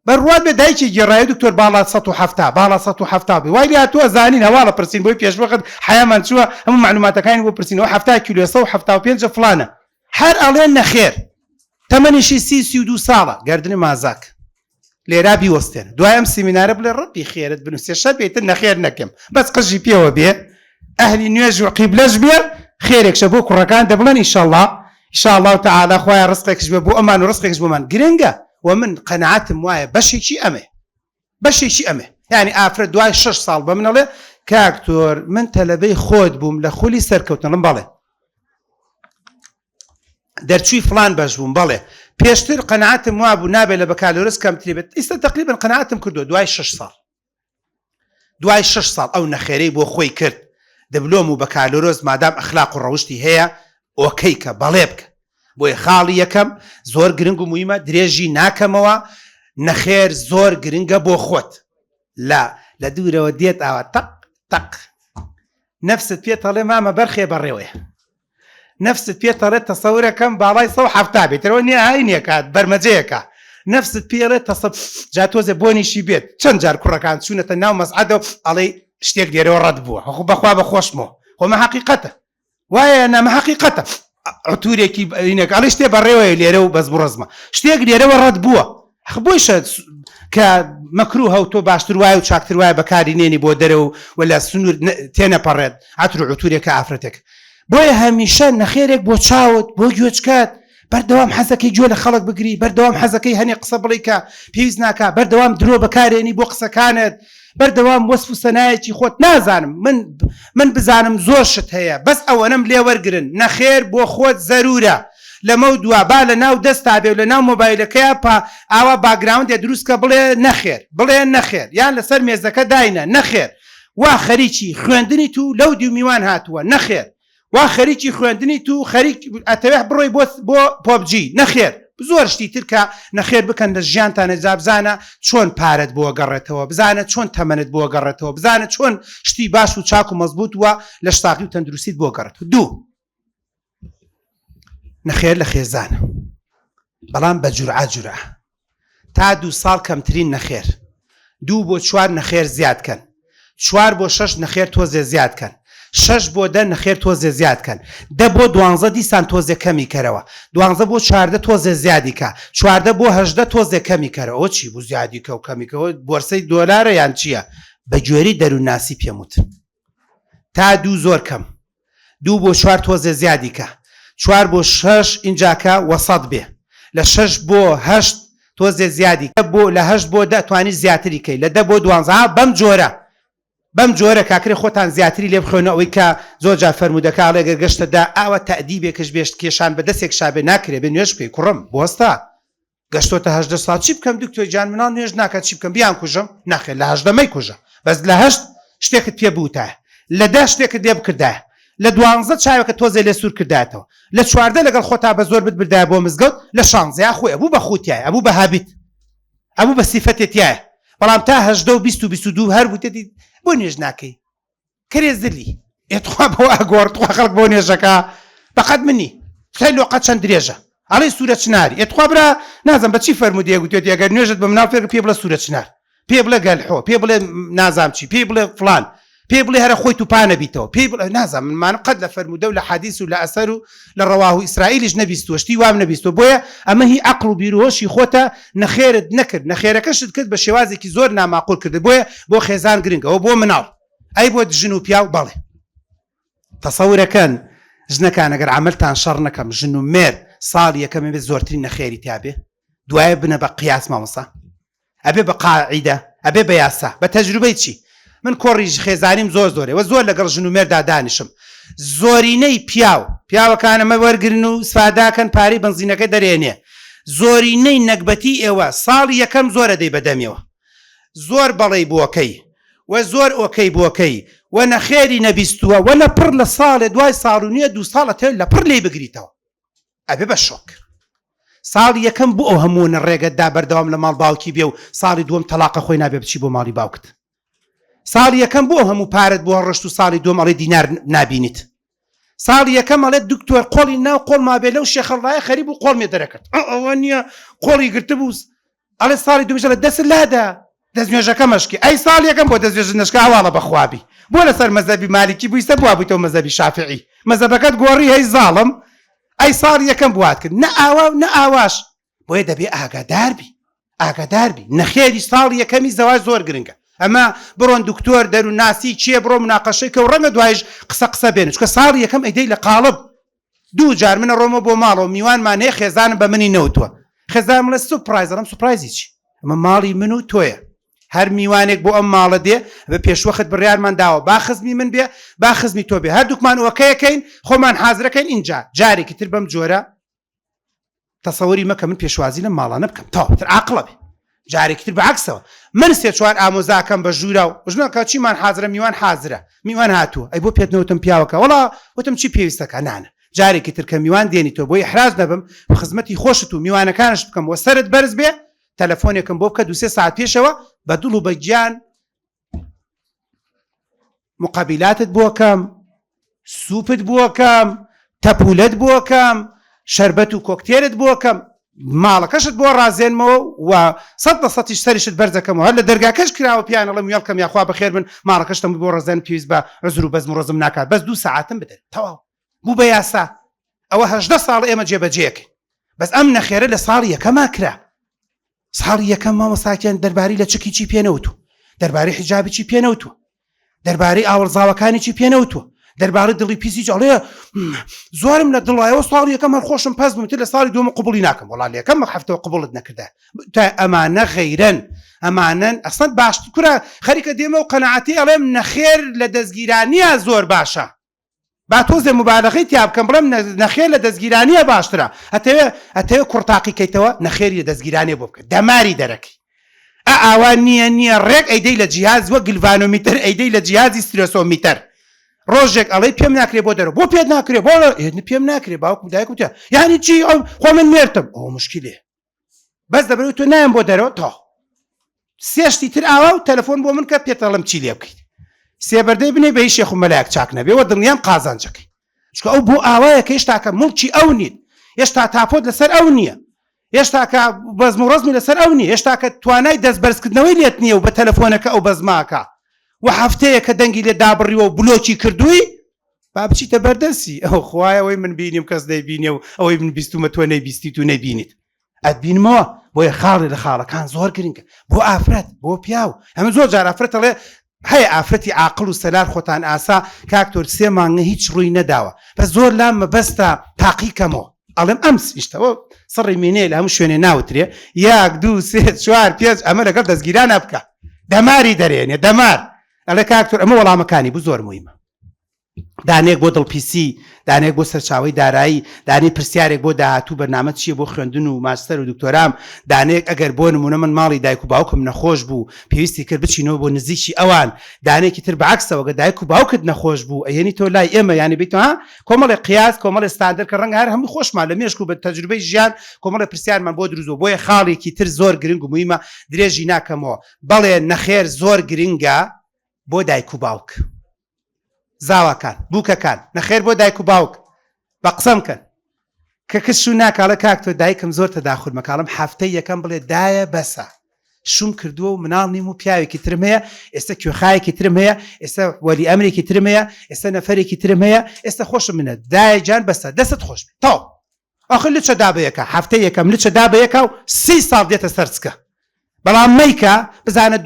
بەڕوات بێ دایکی گێڕایە دکتۆر باڵا 170 باڵا 170 بێ وای هاتووە زانین هەواڵە پرسین بۆی پێشوەقت حیامان چووە هەموو معلوماتەکانی بۆ پرسینەوە 70 کیلۆ 175 فلانە هەر ئەڵێن نەخێر تەمەنیشی 32 ساڵە گەردنی مازاک لێرا بیوەستێن دوای ئەم سیمینارە بڵێ ڕەبی خێرت بنووسێ شەر بێتن نەخێر نەکەم بەس قژی پێوە بێ ئەهلی نوێژ و قیبلەش بێ خێرێکشە بۆ کوڕەکان دەبڵێن ئیشەڵڵا ئیشەڵڵا تەعالا خوایە ڕزقێکش بێ بۆ ئەمان و ڕزقێکش بۆمان گرنگە ومن قەنەعەتم وایە بەشێکی ئەمێ یعنی ئافرەت دوای 6 ساڵ بە منەڵێ کاکتۆر من تەلەبەی خۆت بووم لە خولی سەرکەوتنم بەڵێ دەرچووی فلان بەش بووم بەڵێ پێشتر قەنەعەتم وا بوو نابێت لە بەکالۆرس کەمتری بێت ئێستا تقریبا قەنەعەتم کردو دوای 6 ساڵ ئەو نەخێرەی بۆ خۆی کرد دبلۆم و بەکالۆرۆز مادام ئەخلاق و ڕەوشتی هەیە ئۆکەیکە بەڵێ بکە بۆی خاڵی یەکەم زۆر گرنگ و مویمە درێژی ناکەمەوە نەخێر زۆر گرنگە بۆ خۆت لە دوورەوە دێت ئاوە تەق نەفست پێتەڵێ مامە بەرخێ بەڕێوەیە نەفست پێتەڵێت تەسەورەکەم باڵای 170 بێتەوە نییە هاینێکات بەرمەجەیەکە نەفست پێڵێت جا تۆزێ بۆنیشی بێت چەند جار کوڕەکان چوونەتە ناو مەزعەدە ئەڵێ شتێک لێرەوە ڕەت بووە بەخوا بەخۆشمەوە خۆمە حەقیقەتە وایە نەمە حەقیقەتە عتورێکی ئەڵێ شتێ بەڕێوەیە لێرە و بەس بڕزمە شتێک لێرەوە ڕەت بووە بۆیشە کە مەکروه هەو تۆ باشتر وایە و چاکتر وایە بەکاری نێنی بۆ دەرەوە ولا سنوور تێنەپەڕێت ئاتر و عتورێکە ئافرەتێک بۆیە هەمیشە نەخێرێک بۆ چاوت بۆ گوێچکات بەردەوام حەزەکەی گوێ لە خەڵک بگری بەردەوام حەزەکەی هەنێ قسە بڵێ کە پێویست ناکە بەردەوام درۆ بەکارێنی بۆ قسەکانت بەردەوام وەسف و سەنایەکی خۆت نازانم من بزانم زۆر شت هەیە بەس ئەوەنەم لێ وەرگرن نەخێر بۆ خۆت زەرورە لەمە دوا با لە ناو دەستا بێ لە ناو مۆبایلەکەیە ئاوا باگراوندێ دروستکە بڵێ نەخێر یان لەسەر مێزەکە داینە نەخێر وا خەریکی خوێندنی تو لەو دی و میوان هاتووە نەخێر وا خەریکی خوێندنی تو خەریک ئەتەوێ بڕۆی بۆ پۆبجی نەخێر زۆر شتی ترکە نەخێر بکەن لە ژیانتانە جا بزانە چۆن پارەت بۆ گەڕێتەوە بزانە چۆن تەمەنت بۆ گەڕێتەوە بزانە چۆن شتی باش و چاک و مەزبوط وە لە شتاقی و تەندروستیت بۆ گەڕێتەوە دوو نەخێر لە خێزانە بەڵام بە جورعە تا 2 ساڵ کەمترین نەخێر 2 بۆ 4 نەخێر زیادکەن 4 بۆ 6 نەخێر تۆزێ زیادکەن 6 بۆ 10 نەخێر تۆزێ زیادکەن 10 بۆ 12 دیسان تۆزێ کەمی کەرەوە 12 بۆ 14 تۆزێ زیادی کە 14 بۆ 18 تۆزێ کەمی کەرەوە چی بوو زیادی کە و کەمیکەوە بۆرسەی دۆلارە یان چییە بە گوێری دەرووناسی پێموت تا 2 زۆر کەم 2 بۆ 4 تۆزێ زیادی کە 4 بۆ 6 اینجاکە وەسەد بێ لە 6 بۆ 8 تۆزێ زیادی بۆ لە 8 بۆ 10 توانی زیاتری کەی لە 10 بۆ 12 بەم جۆرە کاکرێ خۆتان زیاتری لێ بخۆنەوە ئەوەی کە زۆر جار فەرمودەکە ئەڵێ گەشتەدا ئاوە تەعدیبێکش بێشت کێشان بە دەستێک شابێ ناکرێ بێ نوێژ بکەی کوڕم بۆستا گەشتۆتە 18 ساڵ چی بکەم دکتۆر جان مناڵ نوێژ ناکات چی بکەم بیان کوژم ناخێ لە 18 مەی کوژە بەس لە 8 شتێکت پێ بووتایە لە 10 شتێکت لێ بکردایە لە 12 چاوێکە تۆزێ لێ سوور کردایەتەوە لە 14 لەگەڵ خۆتا بە زۆر بردایە بۆ مزگەوت لە 16 خۆی ئەبوو بە خوتیایە ئەبوو بە هابیت ئەبوو بە سیفەتێتیایە بەڵام تا 18 و 20 و 22 هەر بووتێتی بۆ نوێژ ناکەی کەرێزلی ئێتخوا بۆ ئەگۆڕتخوا خەڵک بۆ نوێژەکە بەقەت منی خەیلۆ قەت چەند درێژە ئەڵێ سوورە چناری ئێتخوا برا نازم بە چی فەرمودی گوتێتی ئەگەر نوێژت بە مناو فێر پێ بڵێ سوورە چنار پێ بڵێ گەلحۆ پێ بڵێ نازام چی پێ بڵێ فلان پێ بڵێ هەرە خۆی توپانە بیتەوە پێ بڵێ نازم منمان قەت لە فەرمودە و لە حەدیث و لە ئەسەر و لە ڕەواه و ئیسرائیلیش نەبیستوە شتی وام نەبیستوە بۆیە ئەمە هی عەقڵ و بیرۆشی خۆتە نەخێرت نەکرد نەخێرەکەشت کرد بە شێوازێکی زۆر ناماقول کرد بۆیە بۆ خێزان گرنگەوە بۆ مناڵ ئەی بۆ ژن و پیا و بەڵێ تەسەورەکەن ژنەکان ئەگەر عەمەلتان شەڕ نەکەم ژن و مێرد ساڵی یەکەمە بێت زۆرترین نەخێری تیابێ دوایە بنە بە قیاس مامۆستا ئەبێ بە قاعیدە ئەبێ بە یاسا بە تەجروبەی چی من کۆڕی خێزانیم زۆر زۆرێ و زۆر لەگەڵ ژن و مێردا دانیشم زۆرینەی پیاوەکانەمە وەرگرن و سفاداکەن پارەی بنزینەکە دەرێنێ زۆرینەی نەکبەتی ئێوە ساڵی یەکەم زۆرە دەی بەدەمیەوە زۆر بەڵێی بۆکەی و زۆر ئۆکەی بۆکەی و نەخێری نەبیستووە و لە پڕ لە ساڵێ دوای ساڵ و نییە 2 ساڵە تێ لە پڕ لێی بگریتەوە ئەبێ بە شۆک ساڵی یەکەم بۆ ئەو هەموو ڕێگەتدا بەردەوام لە ماڵ باوکی بێ و ساڵی دووەم تەلاقە خۆی نابێ بچی بۆ ماڵی باوکت ساڵی یەکەم بۆ هەموو پارەت بۆ ڕشت و ساڵی دووەم ئەڵێ دینار نابینیت ساڵی یەکەم ئەڵێ دکتۆر قۆڵی ناو قۆڵ مابێ لەو شێخەڵایە خەریب و قۆڵ مێ دەرەکەت ئەوە نییە قۆڵی گرتبووس ئەڵێ ساڵی دووەمش لە دەست لادا دەستنوێژەکە مەشکی ئەی ساڵ یەکەم بۆ دەستنوێژ نشکە هەواڵە بەخوابی بۆ لەسەر مەزەبی مالیکی بوویستە بوا بوویتەوە مەزەبی شافعی مەزەبەکەت گۆڕی هەی زاڵم ئەی ساڵ یەکەم بوات کرد نە ئاوا نە ئاواش بۆیە دەبێ ئاگاداربی نەخێری ساڵ یەکەمی زەواج زۆر گرنگە ئەمە بڕۆن دکتۆر دەرووناسی چییە بڕۆ مناقەشەیەکە و ڕەنگە دوایش قسە بێن چکە ساڵ یەکەم ئەیدەی لە قاڵب 2 جار منە ڕۆمە بۆ ماڵەوە میوانمان هەیە خێزانم بە منی نەوتووە خێزانم لە سوپرایزەڵم سوپرایزی چی ئەمە ماڵی من و تۆیە هەر میوانێک بۆ ئەم ماڵە دێ بە پێشوەخت بڕیارمان داوە با خزمی من بێ با خزمی تۆ بێ هەردووکمان وەکەیەکەین خۆمان حازرەکەین اینجا جارێکی تر بەم جۆرە تەسەوەری مەکە من پێشوازی لە ماڵانە بکەم تاوتر عاقڵە بێ جارێکی تر بەعکسەوە من سێ چوار ئامۆزاکەم بە ژوورە و ژنەکە چیمان حازرە میوان حازرە میوان هاتووە ئەی بۆ پێت نەوتم پیاوەکە وەڵا وتم چی پێویستەکە نانە جارێکی تر کە میوان دێنی تۆ بۆی حراز نەبم خزمەتی خۆشت و میوانەکانش بکەم وە سەرت بەرز بێ تەلەفۆنێکم بۆ بکە 2-3 ساعت پێشەوە بە دڵ و بە گیان مقابلاتت بۆکەم سوپت بۆکەم تەپولت بۆکەم شەربەت و کۆکتێرت بۆکەم ماڵەکەشت بۆ ڕازێنمەوە و 100% سەریشت بەرزەکەم و هەر لە دەرگاکەش کراوە پیانەڵم یاڵکەم یاخوا بەخێر من ماڵەکەشتم بۆ ڕزێن پێویست بە ڕزر و بەزم و ڕزم ناکات بەس 2 ساعتم بدەن تەواو بوو بە یاسا ئەوە 18 ساڵ ئێمە جێبەجێەکەین بەس ئەم نەخێرە لە ساڵی یەکەما کرا ساڵی یەکەم مامۆستاکیان دەربارەی لە چکی چی پێنەوتوە دەربارەی حیجابی چی پێنەوتوە دەربارەی ئاوەڵزاوەکانی چی پێنەوتوە دەربارەی دڵی پیسی جاڵەیە زۆرم لە دڵایەوە ساڵی یەکەم هەر خۆشم پەس بووم تر لە ساڵی دووەم قبوڵی ناکەم وەڵا لە یەکەم هەفتەوە قبوڵت نەکردا تا ئەمانە غەیرەن ئەمانەن ئەسڵەن باشتر کورە خەریکە دێمە و قەنەعەتی ئەڵێم نەخێر لە دەستگیرانیە زۆر باشە با تۆزێ مبالغەی تیا بکەم بڵێم نەخێر لە دەستگیرانیە باشترە ئەتەوێ کوڕتاقیکەیتەوە نەخێری لە دەستگیرانێ بۆ بکە دەماری دەرەکەی ئاوان نییە ڕێک ئەیدەی لە جیهاز وە گلڤانۆمیتر ئەیدەی لە جیهازی سترۆسۆمیتر ڕۆژێک ئەڵەی پێم ناکرێ بۆ دەرەوە بۆ پێت ناکرێ بۆ پێم ناکرێ باوکم دایک وتە یعنی چی خۆ من مێرتم ئەو مشکلێ بەس دەبێت تۆ نایم بۆ دەرەوە تا سێشتی تر ئاوا و تەلەفۆن بۆ من کە پێتەڵم چی لێ بکەیت سێبەردەی بنێ بە هیچ شێخ و مەلایەک چاک نەبێ وە دڵنیام قازانجەکەی چکە ئەو بۆ ئاوایە کە هێشتاکە مڵکی ئەو نیت هێشتا تاپۆت لەسەر ئەو نییە هێشتاکە بەزم و ڕزمی لەسەر ئەو نیە هێشتاکە توانای دەست بەرزکردنەوەی لێت نییە و بە تەلەفۆنەکە ئەو بەزماکە و هەفتەیە کە دەنگی لێ دابڕیوە و بلۆکی کردووی با بچیتە بەردەسی ئەو خوایەوەی من بینیم کەس دەیبینێ و ئەوەی من بیستمە تۆ نەیبیستی و نەیبینیت ئەتبینمەوە بۆیە خاڵی لە خاڵەکان زۆر گرنگە بۆ ئافرەت بۆ پیاو ئەمە زۆر جار ئافرەت ئەڵێ هەیە ئافرەتی عاقڵ و سەلار خۆتان ئاسا کاکتۆر 3 مانگە هیچ ڕووی نەداوە بە زۆر لام مەبەستە تاقیکەمەوە ئەڵێم ئەمس ئیشتەوە سڕی مینێ لە هەموو شوێنێ ناوترێ 1 2 3 4 5 ئەمە لەگەڵ دەستگیرانە بکە دەماری دەرێنێ دەمار ئەڵێ کاکتۆر ئەمە وەڵامەکانی بوو زۆر مویمە دانێک بۆ دڵپیسی دانێک بۆ سەرچاوی دارایی دانی پرسیارێک بۆ داهاتوو بەرنامە چییە بۆ خوێندن و ماستەر و دکتۆرام دانێک ئەگەر بۆ نمونە من ماڵی دایک و باوکم نەخۆش بوو پێویستی کرد بچینەوە بۆ نزیکی ئەوان دانێکی تر بەعکسەوە گە دایک و باوکت نەخۆش بوو ئەیەنی تۆ لای ئێمە ینی بیتەوە کۆمەڵی قیاس کۆمەڵی ستاندەر کە ڕەنگە هەر هەموو خۆشمان لە مێشک و بە تەجروبەی ژیان کۆمەڵی پرسیارمان بۆ دروستەوە بۆیە خاڵێکی تر زۆر گرنگ و مویمە درێژی ناکەمەوە بەڵێ نەخێر زۆر گرنگە بۆ دایک و باوک زاواکان بووکەکان نەخێر بۆ دایک و باوک بە قسەم کەن کە کەس شو ناکاڵە کاکتۆ دایکم زۆر تەداخور مەکاڵم هەفتەی یەکەم بڵێ دایە بەسە شوم کردووە و مناڵ نیم و پیاوێکی ترم هەیە ئێستا کوێخایەکی ترم هەیە ئێستا وەلی ئەمرێکی ترم هەیە ئێستا نەفەرێکی ترم هەیە ئێستا خۆشم منە دایە جان بەسە دەست خۆش بێت تاو ئاخر لچە دابەیەکە هەفتەی یەکەم لچە دابەیەکە و 30 ساڵ دێتە سەرچکە بەڵام مەیکە بزانە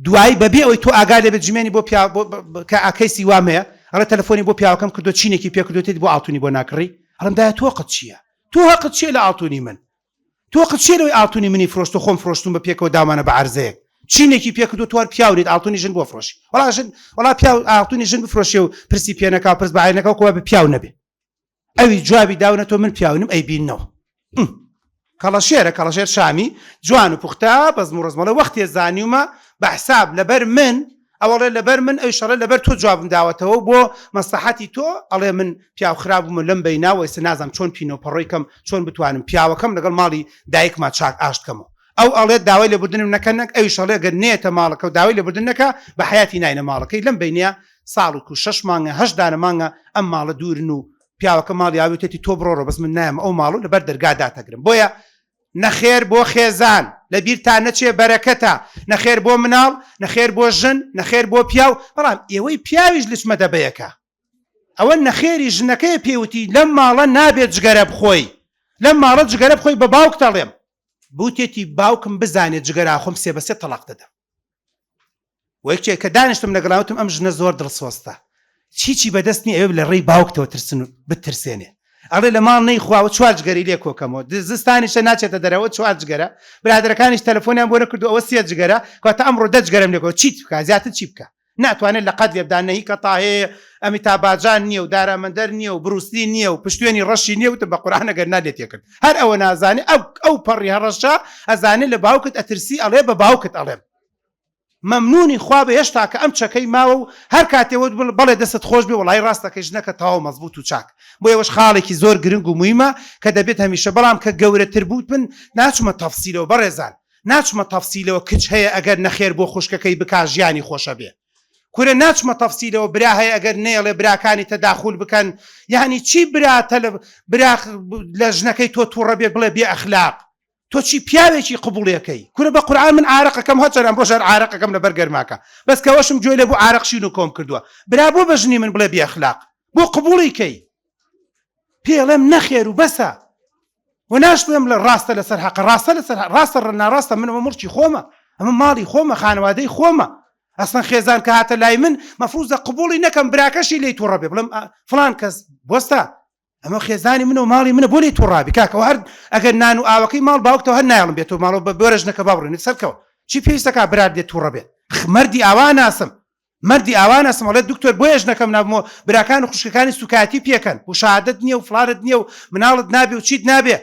دوایی بەبێ ئەوەی تۆ ئاگای لێ بجمێنی بۆ کە ئاکەیسی وام هەیە ئەڵە تەلەفۆنی بۆ پیاوەکەم کردو چینێکی پێ کردوێت بۆ ئاڵتونی بۆ ناکڕی هەڵم دایە تۆ قەت چییە تۆ هەقت چیە لە ئاڵتونی من تۆ قەت چیە لەوەی ئاڵتونی منی فرۆشت و خۆم فرۆشتم بە پێکەوە دامانە بە عەرزەیەک چینێکی پێ کردو توار پیاوریت ئاڵتونی ژن بۆ فرۆشی وەڵا پیاو ئاڵتونی ژن بفرۆشی و پرسی پێنەکا پرس بە عینەکە کۆ بە پیاو نەبێ ئەوی جوابی داونە تۆ من پیاونم ئەی بینەوە کەڵەشێر شامی جوان و پوختە بەزم و ڕزمەڵە وەختی زانیومە بە حساب لەبەر من ئەوڵێ لەبەر من ئەوی شەڵێ لەبەر تۆ جوابم داوەتەوە بۆ مەسلحەتی تۆ ئەڵێ من پیاو خراپبوومە لەم بەیناوە ئێستا نازانم چۆن پینۆپەڕۆیکەم چۆن بتوانم پیاوەکەم لەگەڵ ماڵی دایکما چاک ئاشتکەمەوە ئەو ئەڵێت داوای لێبوردنم نەکەنک ئەوی شەڵێ گەر نێتە ماڵەکە و داوای لێبوردن نەکە بە حیاتی ناینە ماڵەکەی لەم بینە ساڵ و 6 مانگە 8 دانە مانگە ئەم ماڵە دوورن و پیاوەکە ماڵی ئاوێتی تۆ بڕۆڕە بەس من نایم ئەو ماڵ و لەبەر دەرگا داتەگرم بۆیە نەخێر بۆ خێزان لە بیرتان نەچێ بەرەکەتە نەخێر بۆ مناڵ نەخێر بۆ ژن نەخێر بۆ پیاو بەڵام ئێوەی پیاویش لچمە دەبەیەکە ئەوە نەخێری ژنەکەی پێوتی لەم ماڵە نابێت جگەرە بخۆی لەم ماڵە جگەرە بخۆی بە باوک دەڵێم بوتێتی باوکم بزانێت جگەرا خۆم سێ بەسێ تەلاق دەدەم وەکێ کە دانیشتم لەگەڵاوتم ئەم ژنە زۆر دڵسۆستە چیچی بەدەستنی ئەوێ لە ڕێی باوکتەوە ترسن و بترسێنێ ئەڵێ لە ماڵ نەیخواوە 4 جگەری لێ کۆکەمەوە زستانیشە ناچێتە دەرەوە 4 جگەرە برادەکانیش تەلەفۆنیان بۆ نەکردو ئەوە 3 جگەرە کاتە ئەمڕۆ 10 جگەرم لێکەوە چیت بکە زیاتر چی بکە ناتوانێت لە قەت لێبدانەهی کە تاهەیە ئەمیتاباجان نییە و دارامەندەر نییە و بروسلی نییە و پشتێنی ڕەشی نییە وتە بە قورئان ئەگەر نالێت تێکرد هەر ئەوە نازانێ ئەو پەڕی هەڕەشە ئەزانێت لە باوکت ئەترسی ئەڵێ بە باوکت ئەڵێم مەمنونی خوا بە هێشتا کە ئەم چەکەی ماوە و هەر کاتێوە بەڵێ دەست خۆش بێ وڵای ڕاستەکەی ژنەکە تاوا مەزبوط و چاک بۆ ئێوەش خاڵێکی زۆر گرنگ و مویمە کە دەبێت هەمیشە بەڵام کە گەورەتر بوت من ناچمە تەفسیلەوە بەڕێزان ناچمە تەفسیلەوە کچ هەیە ئەگەر نەخێر بۆ خوشکەکەی بکا ژیانی خۆشە بێ کورە ناچمە تەفسیلەوە برا هەیە ئەگەر نێڵێ براکانی تەداخول بکەن یعنی چی براتە لە ژنەکەی تۆ تووڕە بێت بڵێ بێ ئەخلاق تۆ چی پیاوێکی قبوڵیەکەی کورە بە قورئان من عارەقەکەم هەچەرم بۆ ژەر عارەقەکەم لەبەر گەرماکە بەس کەوەشم گوێ لێ بۆ عارەقشین و کۆم کردووە برا بۆ بە ژنی من بڵێ بێ ئەخلاق بۆ قبوڵیکەی پێڵێم نەخێر و بەسە و ناشڵێم لە ڕاستە لەسەر حەق ڕاستە ڕەناڕاستە منەوە مڕچی خۆمە ئەمە ماڵی خۆمە خانەوادەی خۆمە ئەسڵەن خێزان کە هاتە لای من مەفروزە قبوڵی نەکەم براکەشی لێی تووڕە بێ بڵێم فڵان کەس بۆستە ئەمە خێزانی منە و ماڵی منە بۆ لێی تووڕابی کاکەوە هەر ئەگەر نان و ئاوەکەی ماڵ باوکتەوە هەر نایڵم بێت و ماڵەوە بە بۆرەژنەکە بابڕێنێت سەرکەوە چی پێویستەکە برات دێت تووڕە بێت مەردی ئاوا ناسم وڵێت دکتۆر بۆ ێژنەکەم نابمەوە براکان و خوشکەکانی سوکاتی پێکەن و شادت نییە و فلارت نییە و مناڵت نابێ و چیت نابێ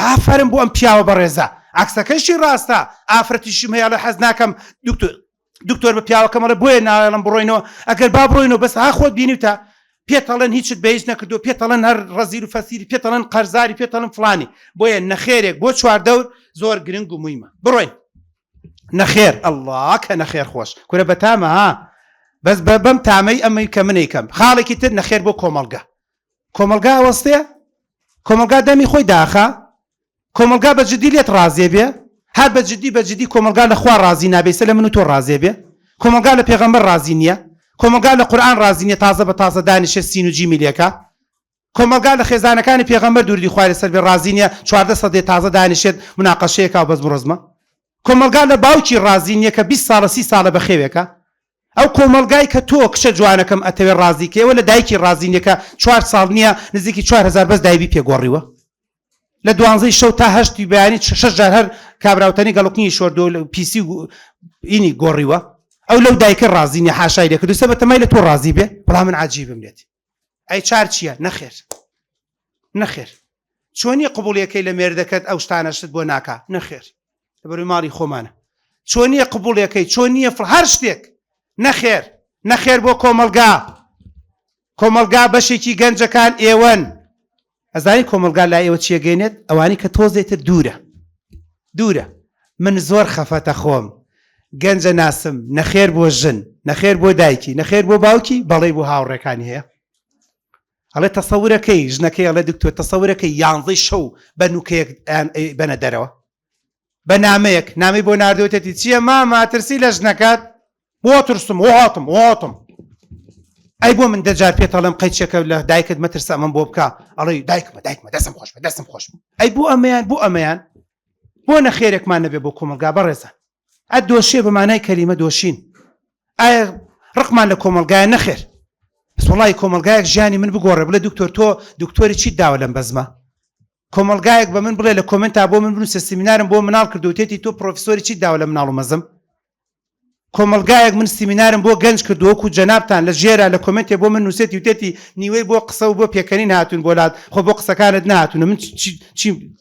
ئافرم بۆ ئەم پیاوە بەڕێزە عکسەکەشی ڕاستە ئافرەتیشم هەیە لە حەز ناکەم دکتۆر بە پیاوەکەمەڵە بۆیە ناڵم بڕۆینەوە ئەگەر با بڕۆینەوە بەس ها خۆت بینیتە پێتەڵەن هیچت بەهیچ نەکردو پێتەڵەن هەر ڕەزیل و فەسیری پێتەڵەن قەرزاری پێتەڵن فلانی بۆیە نەخێرێک بۆ چواردەور زۆر گرنگ و مویمە بڕۆین نەخێر ئەڵڵا کە نەخێر خۆش کورە بەتامە ها بەس بەم تامەی ئەمەی کە منەیکەم خاڵێکی تر نەخێر بۆ کۆمەلگا ئەوەستەیە کۆمەلگا دەمی خۆی داخە کۆمەلگا بە جددی لێت ڕازێ بێ هەر بە جددی کۆمەلگا لە خوا ڕازی نابێسە لە من و تۆ ڕازێ بێ کۆمەلگا لە پێغەمبەر ڕازی نییە کۆمەلگا لە قورئان ڕازی نییە تازە بە تازە دانیشە سین و جیمیلەکە کۆمەلگا لە خێزانەکانی پێغەمبەر دووری خوای لەسەر بێ ڕازی نییە 14 سەدەی تازە دانیشێت مناقەشەیەکە و بەس بڕۆزمە کۆمەلگا لە باوکی ڕازی نییە کە 20 ساڵە 30 ساڵە بەخێوێکە ئەو کۆمەلگای کە تۆ کشە جوانەکەم ئەتەوێ ڕازیکەوە لە دایکی ڕازی نییە کە 4 ساڵ نییە نزیکی 4000 بەس دایبی پێگۆڕیوە لە 12 شەو تا هەشتی بەیانی 6 جار هەر کابراوتنی گەڵکنی شۆردۆ پیسی ئینی گۆڕیوە ئەو لەو دایکە ڕازی نییە حاشای لێ کردو سەبەت تەمای لە تۆ ڕازی بێ بەڵام من عەجیبم لێتی ئەی چار چییە نەخێر چۆنیە قبوڵیەکەی لە مێردەکەت ئەو شتانەشت بۆ ناکا نەخێر لەبەروی ماڵی خۆمانە چۆنیە قبوڵیەکەی چۆنیە هەر شتێک نەخێر بۆ کۆمەلگا بەشێکی گەنجەکان ئێوەن ئەزانی کۆمەلگا لای ئێوە چیەگەێنێت ئەوانی کە تۆزێتر دوورە من زۆر خەفەتە خۆم گەنجە ناسم نەخێر بۆ ژن نەخێر بۆ دایکی نەخێر بۆ باوکی بەڵێ بۆ هاوڕێکانی هەیە ئەڵێ تەسەورەکەی ژنەکەی ئەڵێ دکتۆر تەسەورەکەی 11 شەو بە نوکەیەک بەنە دەرەوە بە نامەیەک نامی بۆ ناردوێتێتی چییە ماترسی لە ژنەکەت بۆ ترسم هاتم ئەی بۆ من دەجار پێتەڵم قەیچێکە لە دایکت مەترسە ئەمەم بۆ بکە ئەڵێ دایکمە دەستم خۆش ئەی بۆ ئەمەیان بۆ نەخێرێکمان نەبێ بۆ کۆمەلگا بەڕێزە ئەدۆشێ بەمانای کەلیمە دۆشین ئایا ڕقمان لە کۆمەلگایە نەخێر بەس وەڵی کۆمەلگایەک ژیانی من بگۆڕێ بڵێ دکتۆر تۆ دکتۆری چیت داوە لەم بەزمە کۆمەلگایەک بە من بڵێ لە کۆمنتا بۆ من بنووسە سیمینارم بۆ مناڵ کردوتێتی تۆ پرۆفیسۆری چیت داوە لە مناڵ و مەزم کۆمەلگایەک من سیمینارم بۆ گەنج کردووەکو جەنابتان لە ژێرە لە کۆمنتێ بۆ من نووسێتی وتێتی نیوەی بۆ قسە و بۆ پێکەنین هاتوون بۆلات خۆ بۆ قسەکانت نهاتونە من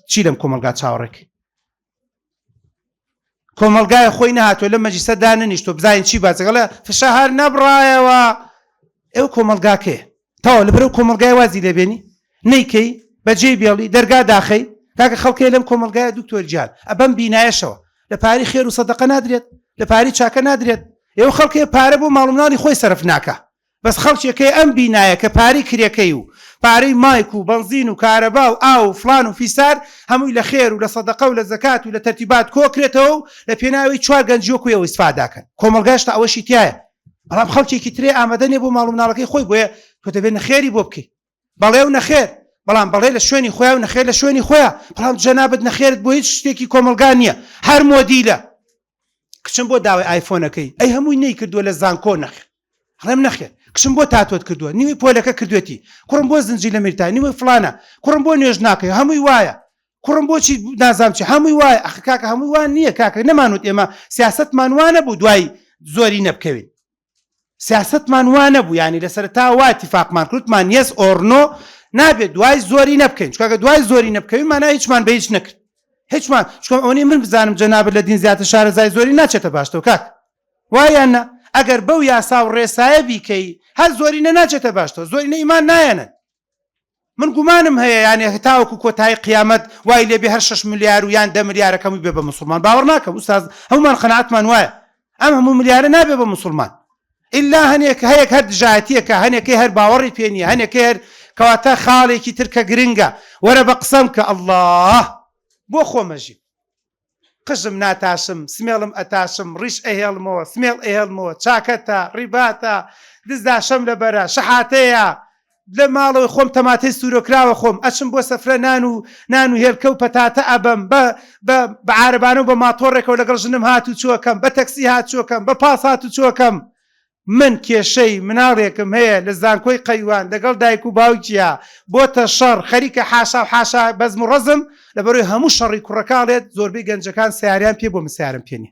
چی لەم کۆمەلگا چاوەڕێکی کۆمەلگایە خۆی نهاتوە لە مەجلیسە داننیشتۆ بزانین چی باسەکەڵە فشە هەر نەبڕایەوە ئێوە کۆمەلگاکێ تاوە لەبەرەو کۆمەلگای وازی لێبێنی نەیکەی بەجێ بێڵی دەرگا داخەی کاکە خەڵکێ لەم کۆمەلگایە دکتۆر گیان ئەبەم بینایەشەوە لە پاری خێر و سەدەقە نادرێت لە پاری چاکە نادرێت ئێوە خەڵکێ پارە بۆ ماڵ و مناڵی خۆی سەرف ناکە بەس خەڵکێکەی ئەم بینایە کە پاری کرێکەی و پارەی مایک و بنزین و کارەبا و ئاو و فلان و فیسار هەمووی لە خێر و لە سەدەقە و لە زەکات و لە تەرتیبات کۆکرێتەوە و لە پێناوی 4 گەنجۆکویەوە ئیسفاداکەن کۆمەلگاشتە ئەوەشی تایە بەڵام خەڵکێکی ترێ ئامادە نیە بۆ ماڵ و مناڵەکەی خۆی بۆیە تۆ دەبێت نەخێری بۆ بکەی بەڵێ و نەخێر بەڵام بەڵێ لە شوێنی خۆیان و نەخێر لە شوێنی خۆیان بەڵام جەنابەت نەخێرت بۆ هیچ شتێکی کۆمەلگا نییە هەر مۆدیلە کچم بۆ داوای ئایفۆنەکەی ئەی هەمووی نەیکردووە لە زانکۆ نەخێر هەڵێم نەخێر کشم بۆ تاتۆت کردووە نیوەی پۆلەکە کردوێتی کوڕم بۆ زنجی لە میرتای نیوەی فلانە کوڕم بۆ نوێژ ناکەی هەمووی وایە کوڕم بۆچی نازام چی هەمووی وایە ئەخ کاکە هەمووی وان نییە کاکە نەمانوت ئێمە سیاسەتمان وانە بوو دوای زۆری نەبکەوین سیاسەتمان وانە بوو ینی لە سەرتا وا اتفاقمان کردمان یەس ئۆڕنۆ نابێت دوای زۆری نەبکەین چکە دوای زۆری نەبکەوین مانای هیچمان بە هیچ نەکرد هیچمان چکەم ئەوەی من بزانم جەنابەت لە دین زیاتر شارەزای زۆری ناچێتە باشتەوە کاک وایانە ئەگەر بەو یاسا و ڕێسایە بیکەی هەر زۆرینە ناچێتە باشتەوە زۆرینە ئیمان نایەنن من گومانم هەیە یانی تاوەکو کۆتایی قیامەت وای لێبێ هەر 6 ملیار و یان 10 ملیارەکەمی بێ بە مسلمان باوەڕ ناکەم ئوستاز هەمومان قەناعەتمان وایە ئەم هەموو ملیارە نابێ بە مسلمان ئللا هەنێک هەیەک هەر دژایەتیەکە هەنێکی هەر باوەڕی پێ نییە هەنێکی هەر کەواتە خاڵێکی ترکە گرنگە وەرە بە قسەم کە ئەڵڵاه بۆ خۆمەژی قژم ناتاشم سمێڵم ئەتاشم ڕیش ئەهێڵمەوە سمێڵ ئەهێڵمەوە چاکەتە ڕیباتە دزداشەم لەبەرە شەحاتەیە لە ماڵەوەی خۆم تەماتەی سوورۆکراوە خۆم ئەچم بۆ سەفرە نان و هێلکە و پەتاتە ئەبەم بە عارەبانە و بە ماتۆڕێکەوە لەگەڵ ژنم هات و چووەکەم بە تەکسی هات چووەکەم بە پاس هات و چووەکەم من کێشەی مناڵێکم هەیە لە زانکۆی قەیوان لەگەڵ دایک و باوکیە بۆتە شەڕ خەریکە حاشا و حاشا بەزم و ڕەزم لەبەرەوەی هەموو شەڕی کوڕەکاڵێت زۆربەی گەنجەکان سیاریان پێ بۆ من سیارم پێنی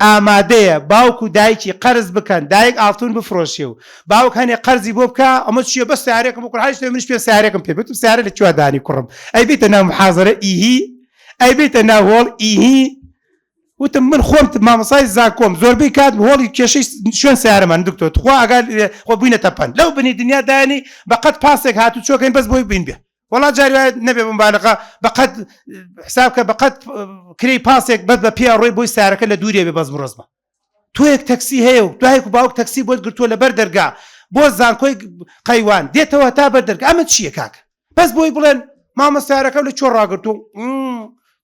ئامادەیە باوک و دایکی قەرز بکەن دایک ئاڵتون بفرۆشێ و باوک هەنێ قەرزی بۆ بکە ئەمە چیە بە سیارێکم و کوڕ منش پێ سیارێکم پێ بێتم سیارە لە کوێ دانی کوڕم ئەی بێتە ناو محازەرە ئیهی ئەی بێتە ناو هۆڵ ئیهی وتم من خۆم مامۆسای زانکۆم زۆربەی کات هۆڵی کێشەی شوێن سیارەمان دکتۆر خوا ئەگەر خۆ بووینەتە پەن لەو بنی دنیا دانی بەقەت پاسێک هاتو چۆکەین بەس بۆی بین بێ وڵا جاری نەبێ مبالغە بەقەت حسابکە بەقەت کری پاسێک بەد بە پێ ڕۆی بۆی سیارەکە لە دوورێ بێ بەزم ڕزمە تۆیەک تەکسی هەیە و دوایەک و باوک تەکسی بۆت گرتووە لەبەر دەرگا بۆ زانکۆی قەیوان دێتەوە تا بەر دەرگا ئەمە چییە کاکە بەس بۆی بڵێن مامە سیارەکە لە چۆ ڕاگرتو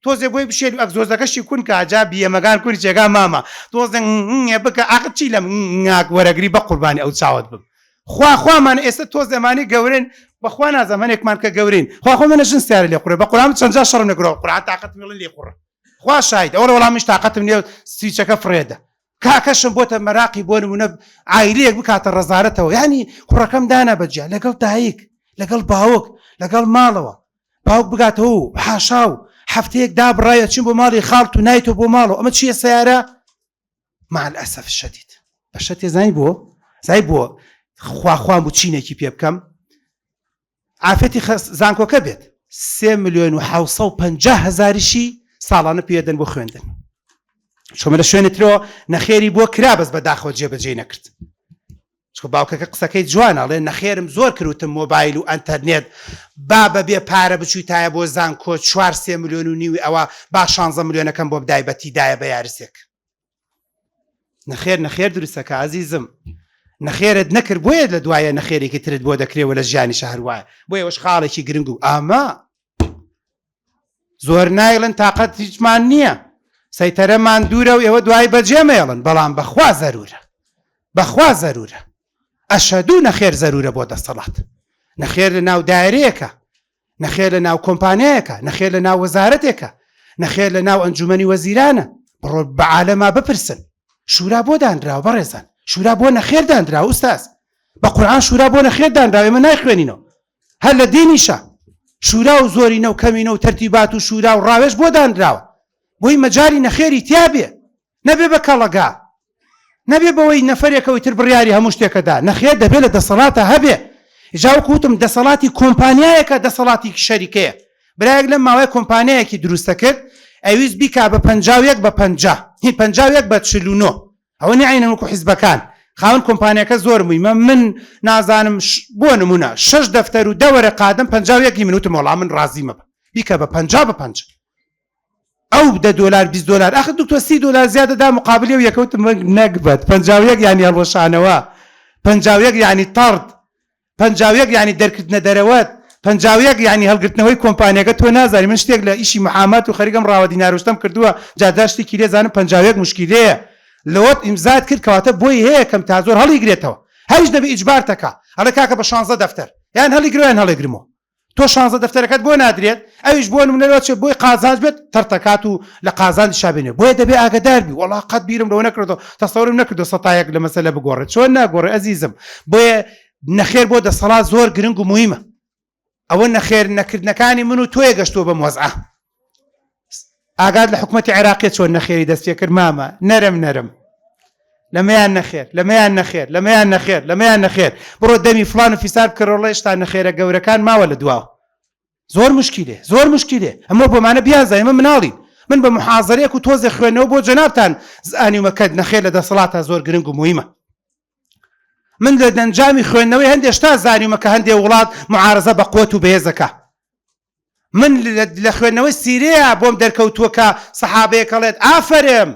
تۆزێ بۆی بشێت و ئەگزۆزەکەشی کون کە ئاجا بیەمەگان کوری جێگا مامە تۆزە بکە ئاقت چی لەم وەرەگری بە قوربانی ئەو چاوت بم خوامان ئێستا تۆ زەمانی گەورن بەخوا نازەمانێکمان کە گەورین خوا منە ژن سیارە لێ قوڕێ بە قورآن چەند جار شەڕم لەگرەوە قورآن تاقەت مێڵن لێ قوڕە خوا شاید ئەوە وەڵامیش تاقەتم نییە سیچەکە فرێدە کاکەشم بۆتە مەراقی بۆ نمونە عایلەیەک بکاتە ڕەزارەتەوە یعنی کوڕەکەم دانا بەجیا لەگەڵ دایک لەگەڵ باوک لەگەڵ ماڵەوە باوک بگاتەوە و حاشا و هەفتەیەک دابڕایە چین بۆ ماڵی خاڵت و نایتەوە بۆ ماڵەوە ئەمە چییە سیارە مع الأسف الشديد بەشە تێزانی بۆ زای بۆ خواخوام بوو چینێکی پێ بکەم ئافەتی زانکۆکە بێت 3,750,000 ساڵانە پێدەن بۆ خوێندن چۆمە لە شوێنێترەوە نەخێری بۆ کرا بەس بەداخەوە جێبەجێ نەکرد چکە باوکەکە قسەکەی جوانەڵێ نەخێرم زۆر کردوتم مۆبایل و ئەنتەرنێت با بەبێ پارە بچوویتایە بۆ زانکۆ 4 ملیۆن و نیوی ئەوە با 16 ملیۆنەکەم بۆ بدای بەتیدایە بە یارسێک نەخێر دروستەکە عزیزم نەخێرت نەکرد بۆیە لە دوایە نەخێرێکی ترت بۆ دەکرێەوە لە ژیانی شەهروایە بۆ ئێوەش خاڵێکی گرنگ و ئاما زۆر نایڵن تااقەت هیچمان نییە سەیتەرەمان دوورە و ئێوە دوای بەجێمێڵن بەڵام بەخوا زەرورە بەخوا زەرورە ئەشەدوو نەخێر زەرورە بۆ دەسەڵات نەخێر لە ناو دایرەیەکە نەخێر لە ناو کۆمپانیایەکە نەخێر لە ناو وەزارەتێکە نەخێر لە ناو ئەنجومەنی وەزیرانە بڕۆ بە عالەما بپرسن شورا بۆ دانراوە بەڕێزان شورا بۆ نەخێر دانراوە ئوستاز بە قورئان شورا بۆ نەخێر دانراوە ئێمە نایخوێنینەوە هەر لە دینیشە شورا و زۆرینە و کەمینە و تەرتیبات و شورا و ڕاوێژ بۆ دانراوە بۆی مەجاری نەخێری تیابێ نەبێ بە کەڵەگا نەبێ بەوەی نەفرێکەوەی تر بڕیاری هەموو شتێکەدا نەخێر دەبێت لە دەسەڵاتە هەبێ جاوکوتم دەسەڵاتی کۆمپانیایەکە دەسەڵاتی شەریکەیە برایەک لەم ماوەی کۆمپانیایەکی دروستە کرد ئەویست بیکا بە 51 بە 51 بە 49 ئەوە نەعینە وەکو حیزبەکان خاوەن کۆمپانیەکە زۆر مویمە من نازانم بۆ نمونە 6 دەفتەر و دەوەرە قادم 51 منوتم وەڵام من ڕازیمە بیکە بە 50 بە 50 ئەو $10 $20 ئەخ دکتۆر $30 زیادەدا مقابلی و یەکەوتم نەکبەت 51 یعنی هەڵوەشانەوە 51 یعنی تەڕد 51 یعنی دەرکردنە دەرەوەت 51 یعنی هەڵگرتنەوەی کۆمپانیەکە تۆ نازانی من شتێک لە ئیشی محامات و خەریکم ڕاوە دیناروشتم کردووە جاداشتێکی لێزانم 51 مشکلەیە لەوەت ئیمزات کرد کەواتە بۆی هەیە کەم تا زۆر هەڵیگرێتەوە هەریش دەبێ ئیجبار تەکا هەڵە کاکە بە 16 دەفتەر یان هەڵیگرۆ یان هەڵیگرمەوە تۆ 16 دەفتەرەکەت بۆ نادرێت ئەویش بۆ نمونەوە بۆی قازانج بێت تەرتەکات و لە قازان شابێنێ بۆیە دەبێ ئاگدار بی وڵا قەت بیرم لەوە نەکردەوە تەسەورم نەکردو سەتایەک لە مەسەلە بگۆڕێت چۆن ناگۆڕێ ئەزیزم بۆیە نەخێر بۆ دەسەڵات زۆر گرنگ و مهمە ئەوە نەخێر نەکردنەکانی من و تۆیە گەشتووە بە مۆزعە ئاگاد لە حکومەتی عێراقیە چۆن نەخێری دەست پێ کرد مامە نەرم لەمەیان نەخێر بڕۆ دەمی فلان و فیسار بکەڕۆڵە هێشتا نەخێرە گەورەکان ماوە لە دواوە زۆر مشکیلێ ئەمە بۆمانە بیانزای ئمە مناڵین من بە محازەرەیەک و تۆزێ خوێنەوە بۆ جەنابتان زانیومەکەت نەخێر لە دەسەڵاتە زۆر گرنگ و مهمە من لە دەنجامی خوێندنەوەی هەندێک شتا زانیومەکە هەندێک وڵات معارەزە بە قوت و بەهێزەکە من لە خوێندنەوەی سیرەیە بۆم دەرکەوتووە کە سەحابەیەکەڵێت ئافرم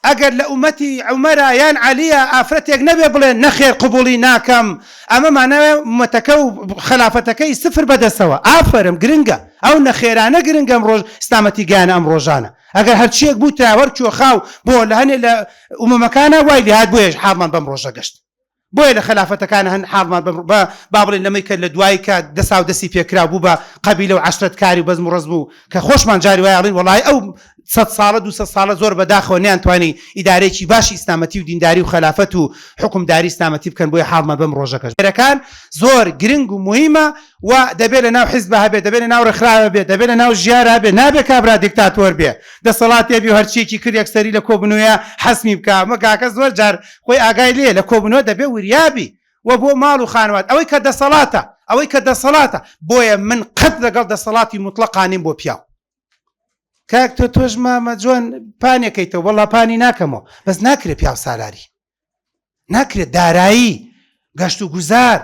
ئەگەر لە ئومەتی عومەرە یان عەلیە ئافرەتێک نەبێ بڵێن نەخێر قبوڵی ناکەم ئەمە مانەوێ ئومەتەکە و خلافەتەکەی سفر بەدەستەوە ئافرم گرنگە ئەو نەخێرانە گرنگە ئەمڕۆژ ئیسلامەتی گیانە ئەم ڕۆژانە ئەگەر هەرچیەک بوو تاوەرکوە خاو بۆ لە هەنێ لە ئومەمەکانە وای لێهات بۆیەش حاڵمان بەم ڕۆژە گەشت بۆیە لە خلافەتەکان هەن حاڵمان با بڵێن لەمەی کە لە دوای کە دەسا و دەستی پێکرا بوو بە قەبیلە و عەشرەت کاری و بەزم و ڕەز بوو کە خۆشمان جاری وایە ئەڵێن وەڵای ئەو 100 ساڵە 200 ساڵە زۆر بەداخەوە نەیانتوانی ئیدارەیەکی باشی ئیسلامەتی و دینداری و خلافەت و حکومداری ئیسلامەتی بکەن بۆیە حاڵمان بەم ڕۆژەکەش بەرەکان زۆر گرنگ و مهمە و دەبێت لە ناو حیزب هەبێت دەبێت لە ناو ڕێکخراوە بێت دەبێت لە ناو ژیارە بێت نابێت کابرا دیکتاتۆر بێ دەسەڵات هێبی و هەرچیەکی کرد یەکسەری لە کۆبنوویە حەسمی بکە ئەمە کاکە زۆر جار خۆی ئاگای لێ لە کۆبنەوە دەبێت وریابی و بۆ ماڵ و خانوات ئەوەی کە دەسەڵاتە بۆیە من قەت لەگەڵ دەسەڵاتی مطلقانیم بۆ پیاو کاک تۆش مامە جوان پانێکەیتەوە وەڵا پانی ناکەمەوە بەس ناکرێت پیاو سالاری ناکرێت دارایی گەشت و گوزار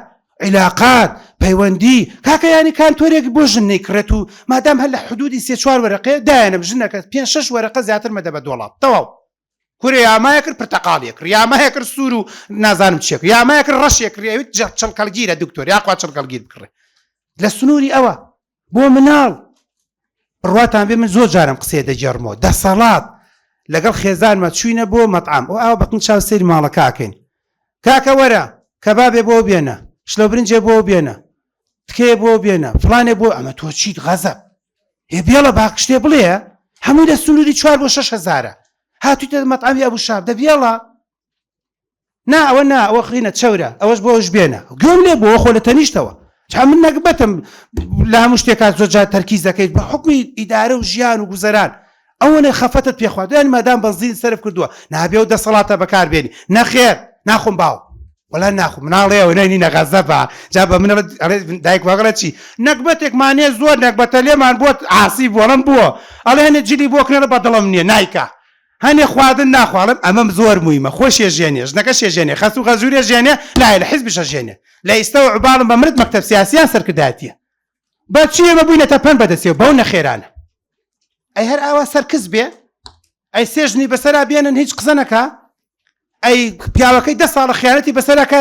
عیلاقات پەیوەندی کاکە ینی کانتۆرێک بۆ ژن نەیکڕێت و مادام هەر لە حدودی 3-4 وەرەقەیە دایانم ژنەکە 5-6 وەرەقە زیاتر مەدە بە دۆڵات تەواو کورێ یامایە کرد پرتەقاڵیە کرد یامایە کرد سوور و نازانم چێک یامایە کرد ڕەشێک کردویت چڵکەلگیرە دکتۆر یاخوا چڵکەلگیر بکڕێ لە سنووری ئەوە بۆ مناڵ ڕواتان بێ من زۆر جارم قسێ دەجێڕمەوە دەسەڵات لەگەڵ خێزانمە چوینە بۆ مەطعام ئەو ئاو بەقن چاو سەیری ماڵەکەکەین کاکە وەرە کەبابێ بۆ بێنە شلە برنجێ بۆ بێنە تکێ بۆ بێنە فڵانێ بۆ ئەمە تۆ چیت غەزەب هێ بێڵە باقشتێ بڵێ هەمووی لە سنووری 4 بۆ 6 هەزارە هاتوویتە مەطعامی ئەبوو شاب دەبێڵە نا ئەوە نا ئەوە خینە چەورە ئەوەش بۆش بێنە گوێم لێ بۆ خۆ لە تەنیشتەوە من نەکبەتم لە هەموو شتێکات زۆر جار تەرکیز دەکەیت بە حکمی ئیدارە و ژیان و گوزەران ئەوەنێ خەفەتت پێخوات دوێن مادام بەزین سەرف کردووە نابێ و دەسەڵاتە بەکاربێنی نەخێر ناخۆم باو وەلا ناخۆم مناڵێەوە نەینی نەغەزەبە جا بە من دایک واگەڵە چی نەکبەتێکمانێ زۆر نەکبەتە لێمان بۆت ئاسی بۆڵم بووە ئەڵێ هەنێ جلی بۆ کنێرە بە دڵم نییە نایکە هەنێ خواردن ناخواڵم ئەمەم زۆر مویمە خۆشیە ژێنێ ژنەکە شێژێنێ خەس و غەزوورێ ژێنێ لای لە حیزبشە ژێنێ لە ئێستەوە عوباڵم بە مرد مەکتەب سیاسیان سەرکردایەتیە بە چی ئێمە بووینەتە پەن بەدەستێ بەو نەخێرانە ئەی هەر ئاوا سەرکەس بێ ئەی سێژنی بەسەرا بێنن هیچ قسە نەکا ئەی پیاوەکەی 10 ساڵە خیانەتی بەسەرەکە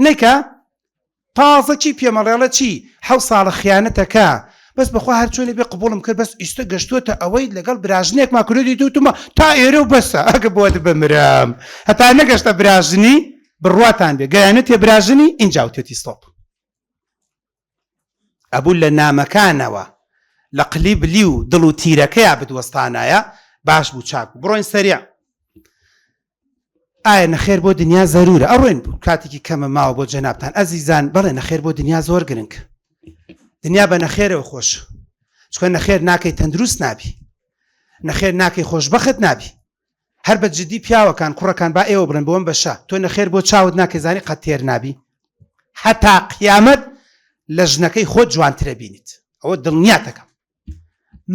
نەیکا تازە چی پێمەڵێڵە چی 7 ساڵە خیانەتەکە بەس بەخوا هەر چۆنێ بێ قبوڵم کرد بەس ئیستا گەشتوتە ئەوەی لەگەڵ براژنێک ماکرۆدی دوتمە تا ئێرە و بەسە ئەگە بۆت بمرم هەتا نەگەشتە براژنی بڕواتان بێ گەیانە تێ براژنی ئینجا وتێتی ستۆپ ئەبوو لە نامەکانەوە لە قلیبلی و دڵ و تیرەکەیە بدوەستانایە باش بوو چاک بوو بڕۆین سەریع ئایا نەخێر بۆ دنیا زەرورە ئەڕۆین کاتێکی کەمە ماوە بۆ جەنابتان ئەزیزان بەڵێ نەخێر بۆ دنیا زۆر گرنگ دنیا بە نەخێرەوە خۆش چکە نەخێر ناکەی تەندروست نابی نەخێر ناکەی خۆشبەخت نابی هەر بە جددی پیاوەکان کوڕەکان با ئێوە بڵێن بۆم بەشە تۆ نەخێر بۆ چاوت ناکەی زانی قەت تێر نابی هەتا قیامەت لە ژنەکەی خۆت جوانترە بینیت ئەوە دڵنیاتەکەم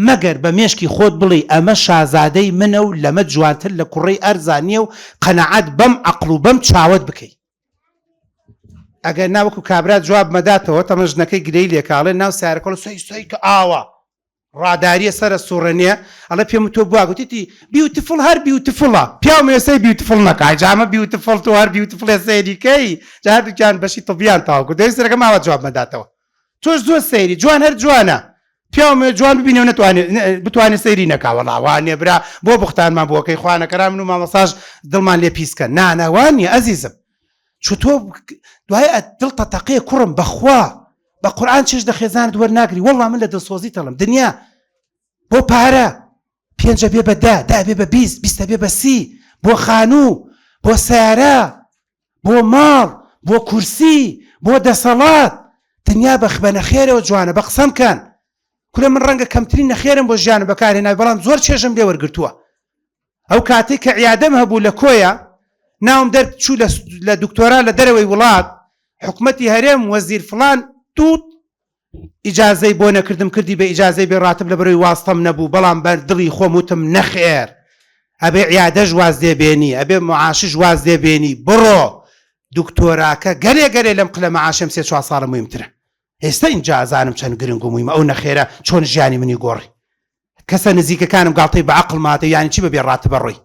مەگەر بە مێشکی خۆت بڵێ ئەمە شازادەی منە و لەمە جوانتر لە کوڕەی ئەرزانیە و قەنەعەت بەم عەقڵ و بەم چاوت بکەی ئەگەر ناوەکو کابرات جواب مەداتەوە تەمە ژنەکەی گرەی لێکاڵێ ناو سیارەکەڵ سۆی کە ئاوە ڕاداریە سەرە سوڕەنیە ئەڵە پێم تۆ بوا گوتیتی بیوتیفڵ هەر بیوتیفڵە پیاو مێسەی بیوتیفڵ نەکای جامە بیوتیفڵ تۆ هەر بیوتیفڵ سەیریکەی جا هەردووکیان بەشی تڵبیان تاوەکو دەوی سەرەکە ماوە جواب مەداتەوە تۆش زۆر سەیری جوان هەر جوانە پیاو جوان ببینێ بتوانێت سەیری نەکاوە لاوانێ برا بۆ بختانمان بۆکەی خوانەکەرا من و مامەساژ دڵمان لێ پیسکە نانەوانیە ئەزیزم چ تۆ دوای دڵتە تەقەیە کوڕم بەخوا بە قورئان چێژ دە خێزانت وەرناگری وەڵڵا من لە دڵسۆزی تەڵم دنیا بۆ پارە 5 بێ بە 10 10 بێ بە 20 20 بێ بە 30 بۆ خانوو بۆ سیارە بۆ ماڵ بۆ کورسی بۆ دەسەڵات دنیا بە نەخێرەوە جوانە بە قسەم کەن کولە من ڕەنگە کەمترین نەخێرم بۆ ژیانە بەکارهێناوی بەڵام زۆر چێژم لێ وەرگرتووە ئەو کاتێک کە عیادەم هەبوو لە کۆیە ناوم دەرچوو لە دکتۆرا لە دەرەوەی وڵات حکومەتی هەرێم وەزیر فڵان توت ئیجازەی بۆ نەکردم کردی بە ئیجازەی بێ ڕاتب لە بەرەوەی واستەم نەبوو بەڵام بەر دڵی خۆم وتم نەخێر ئەبێ عیادەش واز دێبێنی ئەبێ معاشش واز دێبێنی بڕۆ دکتۆراکە گەرێ لەم قلە معاشم 3-4 ساڵە مویمترە ئێستا اینجا ئازانم چەند گرنگ و مویمە ئەو نەخێرە چۆن ژیانی منی گۆڕی کەسە نزیکەکانم گاڵتەی بە عەقڵ ماتە یانی چی بەبێ ڕاتبە ڕۆی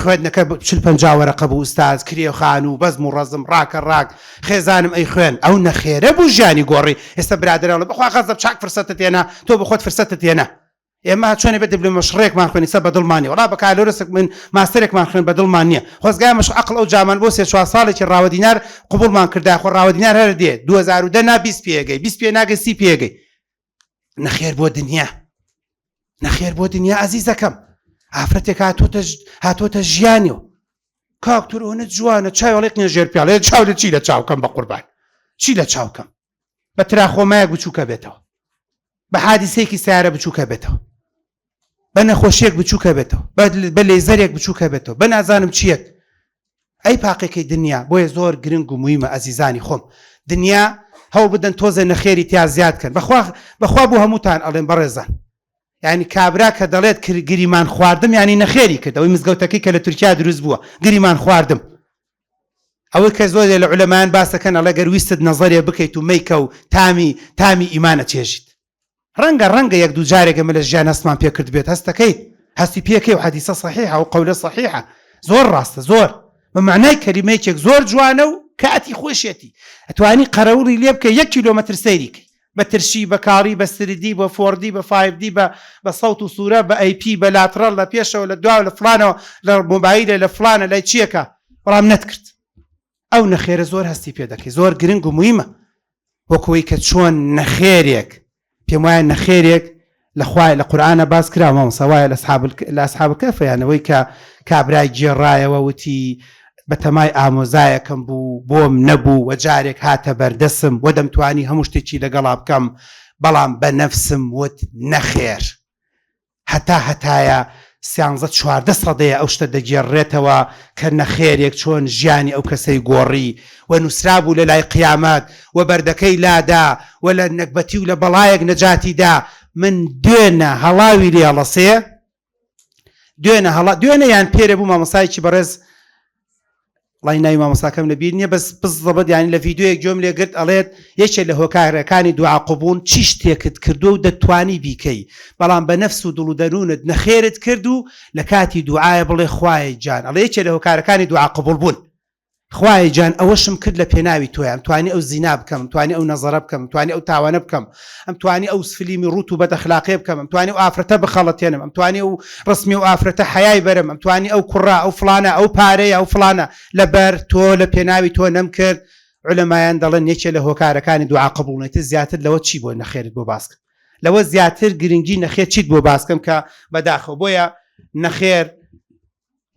خوێندنەکە 40-50 وەرەقە بوو ئوستاز کرێخان و بەزم و ڕەزم ڕاکە ڕاک خێزانم ئەی خوێن ئەو نەخێرە بوو ژیانی گۆڕی ئێستا برادرە بەخوا خەزە چاک فرسەتت تێنا تۆ بخۆت فرسەتت تێنا ئێمە چۆنێ بە دیبلۆمە شڕێکمان خوێنی سە بە دڵمانی وڵا بە کالۆرسێک من ماستەرێکمان خوێن بە دڵمان نییە خۆزگایمەش عەقڵ ئەو جامان بۆ 3-4 ساڵێکی ڕاوە دینار قبوڵمان کردا خۆ ڕاوە دینار هەر دێ 2010 نا 20 پێگەی 20 پێ ناگە 30 پێگەی نەخێر بۆ دنیا نەخێر بۆ دنیا عەزیزەکەم ئافرەتێک هاتۆتە ژیانیەوە کاکتۆر ئەوەنە جوانە چاوەڵی قنێژێر پیاڵێ چاو لە چی لە چاوکەم بە قوربان چی لە چاوکەم بە تراخۆمایەک بچووکە بێتەوە بە حادیسەیەکی سیارە بچووکە بێتەوە بە نەخۆشیەک بچووکە بێتەوە بە لێزەرێک بچووکە بێتەوە بە نازانم چیەک ئەی پاقێکی دنیا بۆیە زۆر گرنگ و مویمە ئەزیزانی خۆم دنیا هەوڵ بدەن تۆزە نەخێری تیا زیادکەن بەخوا بۆ هەمووتان ئەڵێن بەڕێزان یعنی کابرا کە دەڵێت گریمان خواردم یعنی نەخێری کرد ئەوەی مزگەوتەکەی کە لە تورکیا دروست بووە گریمان خواردم ئەوەی کە زۆر لە عولەمایان باسەکەن ئەڵێ گەر ویستت نەزەرێ بکەیت و مەیکە و تامی ئیمانە چێژیت ڕەنگە یەک دوو جارێکە مە لە ژیان هەستمان پێ کرد بێت هەستەکەیت هەستی پێکەی و حەدیسە صحیحە و قەولە صحیحە زۆر ڕاستە زۆر بە معنای کەلیمەیەکێک زۆر جوانە و کاتی خۆشێتی ئەتوانی قەرەوڵی لێ بکە 1 کیلۆمەتر سەیری کەی بە ترشی بە کاڕی بە سردی بە فۆردی بە 5D بە سەوت و سوورە بە IP بە لاترەڵ لە پێشەوە لە دواوە لە فلانەوە لە مۆبایلە لە فلانە لای چیەکە بەڵام نەتکرد ئەو نەخێرە زۆر هەستی پێ دەکەی زۆر گرنگ و مویمە وەکوەی کە چۆن نەخێرێک پێم وایە نەخێرێک لە خوای لە قورئانە باس کرا مامۆستا وایە لە ئەسحاب کەفیانەوەی کە کابرای گێڕایەوە وتی بە تەمای ئامۆزایەکەم بوو بۆم نەبوو و جارێک هاتە بەردەسم وە دەمتوانی هەموو شتێکی لەگەڵا بکەم بەڵام بە نەفسم وت نەخێر هەتایە 13-14 سەدەیە ئەو شتە دەگێڕێتەوە کە نەخێرێک چۆن ژیانی ئەو کەسەی گۆڕی و نووسرا بوو لە لای قیامەت و بەردەکەی لادا و لە نەکبەتی و لە بەڵایەک نەجاتیدا من دوێنە هەڵاوی لێڵەسێ دوێنە یان پێرە بوو مامۆستایەکی بەڕێز وڵای ناوی مامۆستاکەم لەبیر نییە بەس بزڵبەت یانی لە ڤیدیۆیەک گوێم لێگرت ئەڵێت یەکێک لە هۆکارەکانی دوعا قبوون چی شتێکت کردو و دەتوانی بیکەی بەڵام بە نەفس و دڵ و دەروونت نەخێرت کرد و لە کاتی دوعایە بڵێ خوای جان ئەڵێ یەکێک لە هۆکارەکانی دوعا قبول بوون خوای جان ئەوەشم کرد لە پێناوی تۆیە ئەمتوانی ئەو زینا بکەم ئەمتوانی ئەو نەزەرە بکەم ئەمتوانی ئەو تاوانە بکەم ئەمتوانی ئەو سفلیمی ڕوت و بەدەخلاقێ بکەم ئەمتوانی ئەو ئافرەتە بخەڵەتێنم ئەمتوانی ئەو ڕسمی و ئافرەتە حەیای بەرم ئەمتوانی ئەو کوڕا ئەو فلانە ئەو پارەیە ئەو فلانە لەبەر تۆ لە پێناوی تۆ نەمکرد عولەمایان دەڵێن یەکێک لە هۆکارەکانی دوعا قبوڵێتە زیاتر لەوە چی بۆ نەخێرت بۆ باسکەم لەوە زیاتر گرنگی نەخێر چیت بۆ باسکەم کە بەداخەوە بۆیە نەخێر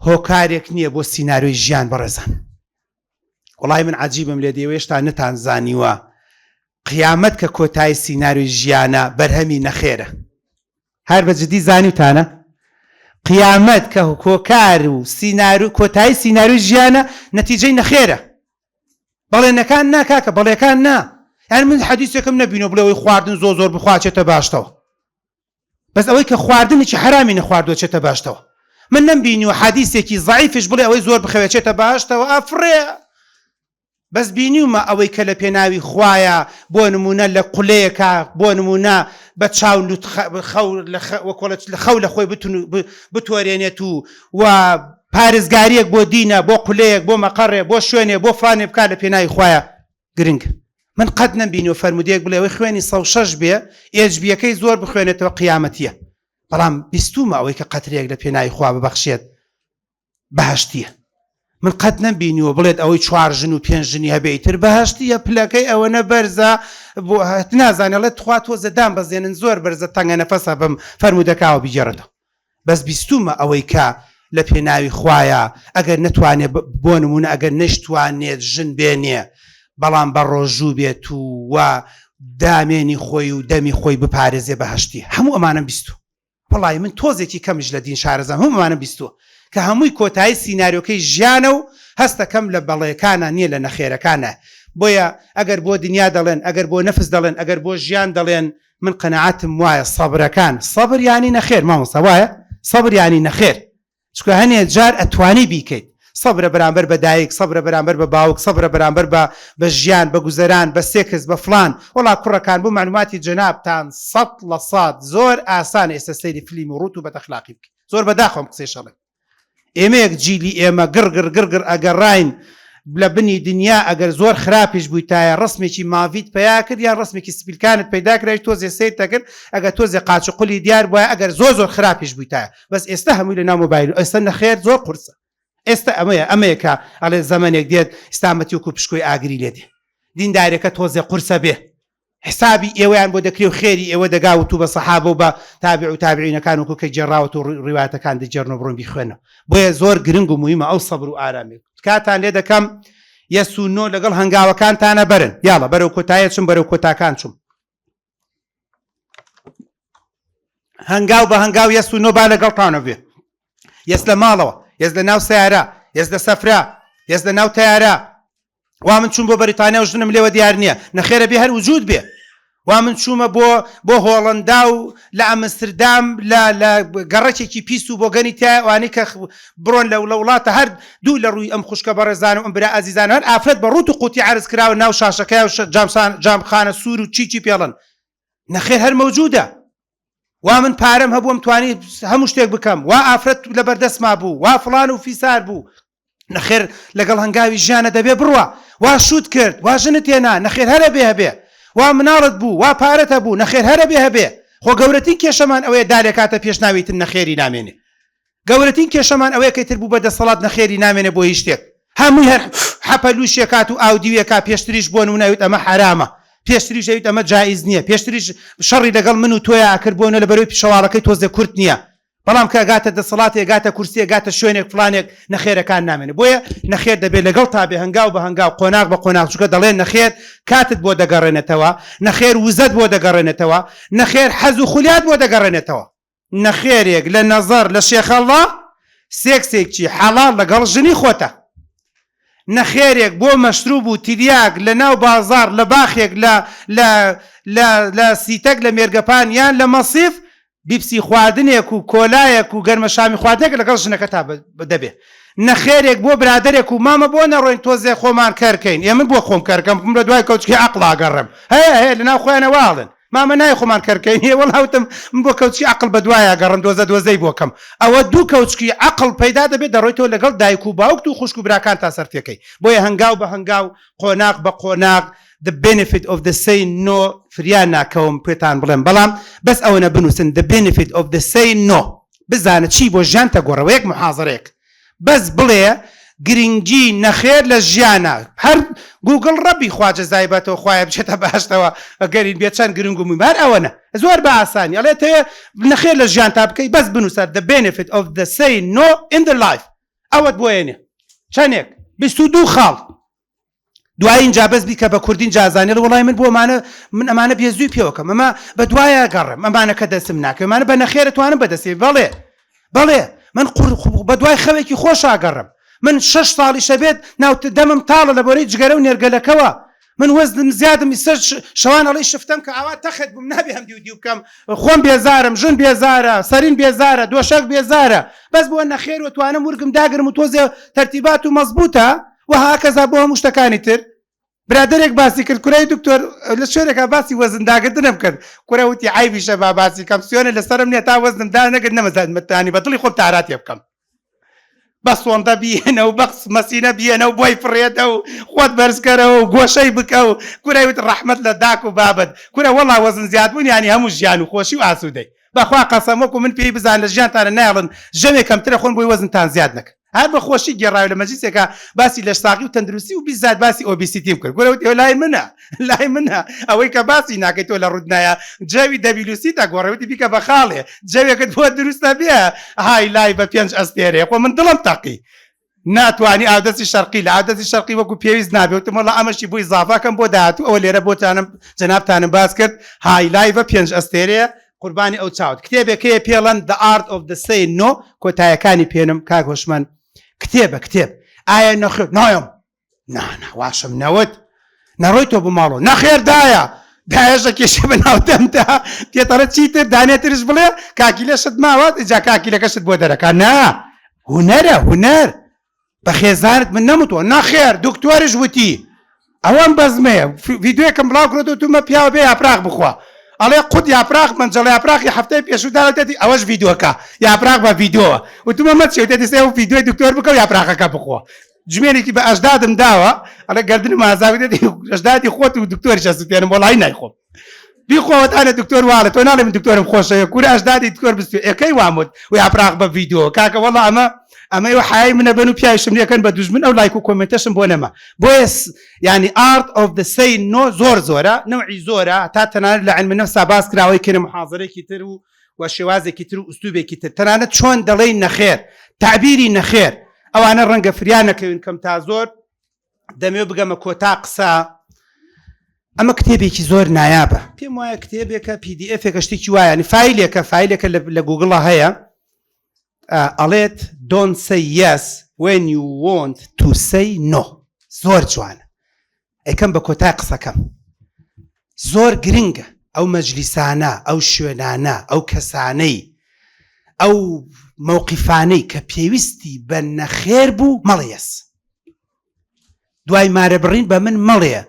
هۆکارێک نییە بۆ سیناریۆی ژیان بەڕێزان وڵای من عەجیبم لێ دێ هێشتا نەتان زانیوە قیامەت کە کۆتایی سیناریۆی ژیانە بەرهەمی نەخێرە هەر بەجددی زانیوتانە قیامەت کە کۆکار و کۆتایی سیناریۆی ژیانە نەتیجەی نەخێرە بەڵێنەکان نا کاکە بەڵێکان نا یعنی من حەدیثێکم نەبینەوە بڵێەوەی خواردن زۆر بخواچێتە باشتەوە بەس ئەوەی کە خواردنێکی حرامی نەخواردوە چێتە باشتەوە من نەمبینیوە حەدیثێکی ضعیفش بڵێ ئەوەی زۆر بخەوێتێتە باشتەوە ئەفرێ بەس بینیومە ئەوەی کە لە پێناوی خوایە بۆ نمونە لە قولەیەکە بۆ نمونە بە چاو لە خەو لە خۆی بتوەرێنێت و پارێزگاریەک بۆ دینە بۆ قولەیەک بۆ مەقەڕێ بۆ شوێنێ بۆ فلانێ بکات لە پێناوی خوایە گرنگ من قەت نەمبینیوە فەرمودەیەک بڵێ ئەوەی خوێنی 106 بێ ئێجبیەکەی زۆر بخوێنێتەوە قیامەتیە بەڵام بیستومە ئەوەی کە قەترێک لە پێناوی خوا ببەخشێت بەهەشتیە من قەت نەبینیوە بڵێت ئەوەی 4 ژن و 5 ژنی هەبێتتر بەهشتیە پلەکەی ئەوەنە بەرزە بۆ نازانێڵێت تخوا تۆزەدان بەزێنن زۆر بەرزە تەنگە نەفەسە بم فەرمودەکەوە بیجێڕێتەوە بەس بیستومە ئەوەی کە لە پێناوی خوایە ئەگەر نەتوانێت بۆ نمونە ئەگەر نەشتوانێت ژن بێنێ بەڵام بە ڕۆژوو بێت و دامێنی خۆی و دەمی خۆی بپارێزێ بەهشتی هەموو ئەمانە بیستو وەڵی من تۆزێکی کەمیش لە دین شارەزان هەموو ئەمانە بیستووە کە هەمووی کۆتایی سیناریۆکەی ژیانە و هەستەکەم لە بەڵێکانە نییە لە نەخێرەکانە بۆیە ئەگەر بۆ دنیا دەڵێن ئەگەر بۆ نەفس دەڵێن ئەگەر بۆ ژیان دەڵێن من قەنەعەتم وایە سەبرەکان سەبر یانی نەخێر مامۆستا وایە سەبر یانی نەخێر چکە هەنێ جار ئەتوانی بیکەیت سەبرە بەرامبەر بە دایک سەبرە بەرامبەر بە باوک سەبرە بەرامبەر بە ژیان بە گوزەران بە سێکس بە فلان وڵا کوڕەکان بۆ معلوماتی جەنابتان 100% زۆر ئاسانە ئێستا سەیری فیلم و ڕوت و بەتەخلاقی بکە زۆر بەداخۆم قسەی شەڵێ ئێمەیەک جیلی ئێمە گڕگڕ ئەگەڕاین لە بنی دنیا ئەگەر زۆر خراپیش بوویتایە ڕسمێکی ماڤیت پیا کرد یان ڕسمێکی سپیلکانت پەیدا کرد تۆزێ سیر دەکرد ئەگەر تۆزێ قاچ و قولی دیار بووە ئەگەر زۆر خراپیش بوویتایە بەس ئێستا هەمووی لە ناو مۆبایل ئێستا نەخێر زۆر قورسە ئێستا ئەمەیە کە ئەڵێ زەمانێک دێت ئستامەتی وەکو پشکۆی ئاگری لێدێ دیندارێکە تۆزێ قورسە بێ حسابی ئێوەیان بۆ دەکرێ و خێری ئێوە دەگاوت و بە سەحابە و بە تابع و تابعینەکان وەکو کە جێڕاوەت و ڕیواتەکان دەجێڕن و بڕۆن بیخوێنەوە بۆیە زۆر گرنگ و موهیمە ئەو سەبر و ئارامی کاتان لێ دەکەم یەس و نۆ لەگەڵ هەنگاوەکانتانە بەرن یاڵە بەرەو کۆتایە چم بەرەو کۆتاکان چوم هەنگاو بە هەنگاو یەس و نۆ با لەگەڵتانە بێ یەس لە ماڵەوە یەس لە ناو سیارە یەس لە سەفرا یەس لە ناو تەیارە وا من چوم بۆ بەریتانیا و ژنم لێوە دیار نییە نەخێرە بێ هەر وجود بێ وا من چوومە بۆ هۆڵندا و لە ئەمستردام لە گەڕەکێکی پیس و بۆ گەنی تیاوانی کە بڕۆن لە وڵاتە هەر دوو لە ڕووی ئەم خوشکە بەڕێزان و ئەم برا ئازیزان هەر ئافرەت بە ڕوت و قوتی عرض کراوە ناو شاشەکەی و جامخانە سوور و چی پێڵن نەخێر هەر مەوجودە وا من پارەم هەبووم توانی هەموو شتێک بکەم وا ئافرەت لە بەردەستما بوو وا فڵان و فیسار بوو نەخێر لەگەڵ هەنگاوی ژیانە دەبێ بڕوە وا شوت کرد وا ژنت هێنا نەخێر هەرە بێ هەبێ وا مناڵت بوو وا پارەتە بوو نەخێر هەرە بێ هەبێ خۆ گەورەترین کێشەمان ئەوەیە دارێکاتە پێشناویتن نەخێری نامێنێ گەورەترین کێشەمان ئەوەیە کەیتر بوو بەدەسەڵات نەخێری نامێنێ بۆ هیچ شتێک هەمووی هەر حەپەلووشێکات و ئاودیوێکا پێشتریش بۆ نمونەویت ئەمە حرامە پێشتریش ئەویت ئەمە جایز نییە پێشتریش شەڕی لەگەڵ من و تۆیە ئاکرد بۆنە لە بەرەوەی پیشەواڵەکەی تۆزێ کورت نییە بەڵام کە گاتە دەسەڵاتێ گاتە کورسیە گاتە شوێنێک فلانێک نەخێرەکان نامێنێ بۆیە نەخێر دەبێت لەگەڵ تابێ هەنگاو بە هەنگاو قۆناغ بە قۆناغ چووکە دەڵێن نەخێر کاتت بۆ دەگەڕێنێتەوە نەخێر وزەت بۆ دەگەڕێنێتەوە نەخێر حەز و خولیات بۆ دەگەڕێنێتەوە نەخێرێک لە نەزەر لە شێخەڵڵا سێکسێکی حەڵال لەگەڵ ژنی خۆتە نەخێرێک بۆ مەشروب و تریاک لە ناو بازار لە باخێک لە سیتەک لە مێرگەپان یان لە مەسیف بیپسی خواردنێک و کۆلایەک و گەرمە شامی خواردنێک لەگەڵ ژنەکە تا دەبێ نەخێرێک بۆ برادێک و مامە بۆ نەڕۆین تۆزێ خۆمان کارکەین ئێمە بۆ خۆم کارکەم لە دوای کەوچکی عەقڵاگەڕم هەیە لە ناو خۆیانە واڵن مامە نای خۆمان کارکەین هێوەڵ هاوتم من بۆ کەوچکی عەقڵ بە دوایە گەڕم دۆزەی بۆکەم ئەوە دوو کەوچکی عەقڵ پەیدا دەبێت دەڕۆیتەوە لەگەڵ دایک و باوک و خوشک و براکان تا سەرفێکەی بۆیە هەنگاو بە هەنگاو قۆناغ بە قۆناغ the benefit of the say no فریان ناکەوم پێتان بڵێم بەڵام بەس ئەوەنە بنووسن the benefit of the say no بزانە چی بۆ ژیان تەگۆڕەوەیەک محاضرەیەک بەس بڵێ گرنگی نەخێر لە ژیانە هەر گوگل ڕەبی خواجەزای بێتەوە خوایە بچێتە باشتەوە ئەگەرین بێت چەند گرنگ و میمار ئەوەنە زۆر بە ئاسانی ئەڵێت هەیە نەخێر لە ژیان تا بکەی بەس بنووسە the benefit of the say no in the life ئەوەت بۆیێنێ چەندێک 22 خاڵ دوای اینجا بەس بیکە بە کوردین جازانێت وڵای من بۆ من ئەمانە بێزووی پێوەکەم ئەمە بە دوایە گەڕم ئەمانەکە دەسم ناکەم ئەمانە بە نەخێرتوانم بەدەسێ بەڵێ من بە دوای خەوێکی خۆش ئاگەڕم من 6 ساڵی شەبێت ناوت دەمم تاڵە لە بۆرەی جگەرە و نێرگەلەکەوە من وەزنم زیادم شەوان ئەڵی شفتم کە ئاوا تەخت بووم نابێ هەم دیو بکەم خۆم بێزارم ژن بێزارە سەرین بێزارە دۆشەک بێزارە بەس بۆ نەخێر و توانم ورگم داگرم و تۆزێ تەرتیبات و مەزبوطە و هاکەزا بۆ هەموو شتەکانی تر برادێک باسی کرد کوڕی دکتۆر لە شوێنێکە باسی وەزنداگرتنم کرد کوڕەوتی عیبیشە با باسی کەم سوێنە لەسەرم نییە تا وەزنم دا نەگرت نەمەزانمەتانی بە دڵی خۆم تاراتێ بکەم بە سۆندە بیێنە و بەخس مەسینە بیێنە و بۆی فڕێتە و خۆت بەرزکەرەوە و گۆشەی بکە و کوڕەوت ڕەحمەت لە داک و بابەت کورە وەڵا وەزن زیادبوون ینی هەموو ژیان و خۆشی و ئاسوودەی بەخوا قەسەمەک و من پێی بزان لە ژیانتانە نایڵن ژەمێک کەمترە خۆن بۆی وەزنتان زیاد نەکە هەر بە خۆشی گێڕاوی لە مەجلیسێکە باسی لەشساقی و تەندروستی و بیزات باسی ئۆبیسیتیم کرد گۆرەوت ئێوە لای منە ئەوەی کە باسی ناکەیت تۆ لە ڕوودنایە جەوی دەبیلوسی تا گۆڕەوتی بیکە بە خاڵێ جەوێکت بۆ دروستە بێ های لای بە 5 ئەستێرێ خۆ من دڵم تەقی ناتوانی ئادەسی شەرقی لە ئادەسی شەرقی وەکو پێویست نابێتم وڵا ئەمەشی بووی زافاکەم بۆ داهاتوو ئەوە لێرە بۆتانم جەنابتانم باس کرد های لای بە 5 ئەستێرێ قوربانی ئەو چاوت کتێبێکەیە پێڵەن The Art of the Saying No کۆتایەکانی پێنم کاک هۆشمەند کتێب ئایا نەخێر نایم واشم نەوت نەڕۆی تۆ بماڵۆ نەخێردایە داێژە کێشە بەناوتەمدا پێتەڕە چیتر دانێترش بڵێ کاکی لەشت ماوەت ئجا کاکیلەکەشت بۆ دەرەکە نا هونەر بە خێزانت من نەموتوە نەخێر دکتۆرش وتی ئەوەم بەزمەیە ڤیددیوەکەم بڵاو کردوتمە پیاوە بێ یاپراغ بخوا ئەڵێ قوت یاپراغ منجەڵ یاپراغی هەفتەی پێشوداوەتی ئەوەش ڤیددیوەکە یاپراغ بە ڤیددیۆوە وتمە مەچێتێتی سێ و ڤیددیۆی دکتۆر بکە و یاپراغەکە بخۆ جمێنێکی بە ئەژدادم داوە ئەڵێ گەردنم ئازاوێتی ئەژدادی خۆت و دکتۆری شەسووتێنم وەڵای نایخۆم بیخۆوەتانە دکتۆر واڵێ تۆ ناڵێ من دکتۆرم خۆشەیە کوورە ئەژدادی دکتۆر بست ئەکەی واموت و یاپراغ بە ڤیددیۆ کاکە وەڵا ئەمەوە حای منە بن و پیاشم لەکەن بە دوژمن ئەو لایک و کۆمنتەشم بۆ نەما بۆیە ینی Art of the Saying No زۆرە نەوعی زۆرە تا تەنانەت لە علم نەفس باس کراوەی کردە محاضرێکی تر و شێوازێکی تر و ئوستوبێکی تر تەنانەت چۆن دەڵێی نەخێر تعبیری نەخێر ئەوانە ڕەنگە فریان نەکەوین کەم تا زۆر دەمێ بگەمە کۆتا قسە ئەمە کتێبێکی زۆر نایابە پێم وایە کتێبێکە PDF شتێکی وایە ینی فایلێکە لە گوگڵە هەیە ئەڵێت don't say yes when you want to say no زۆر جوانە ئەیکەم بە کۆتای قسەکەم زۆر گرنگە ئەو مەجلیسانە ئەو شوێنانە ئەو کەسانەی ئەو مووقیفانەی کە پێویستی بە نەخێر بوو مەڵێس دوای مارە بڕین بە من مەڵێ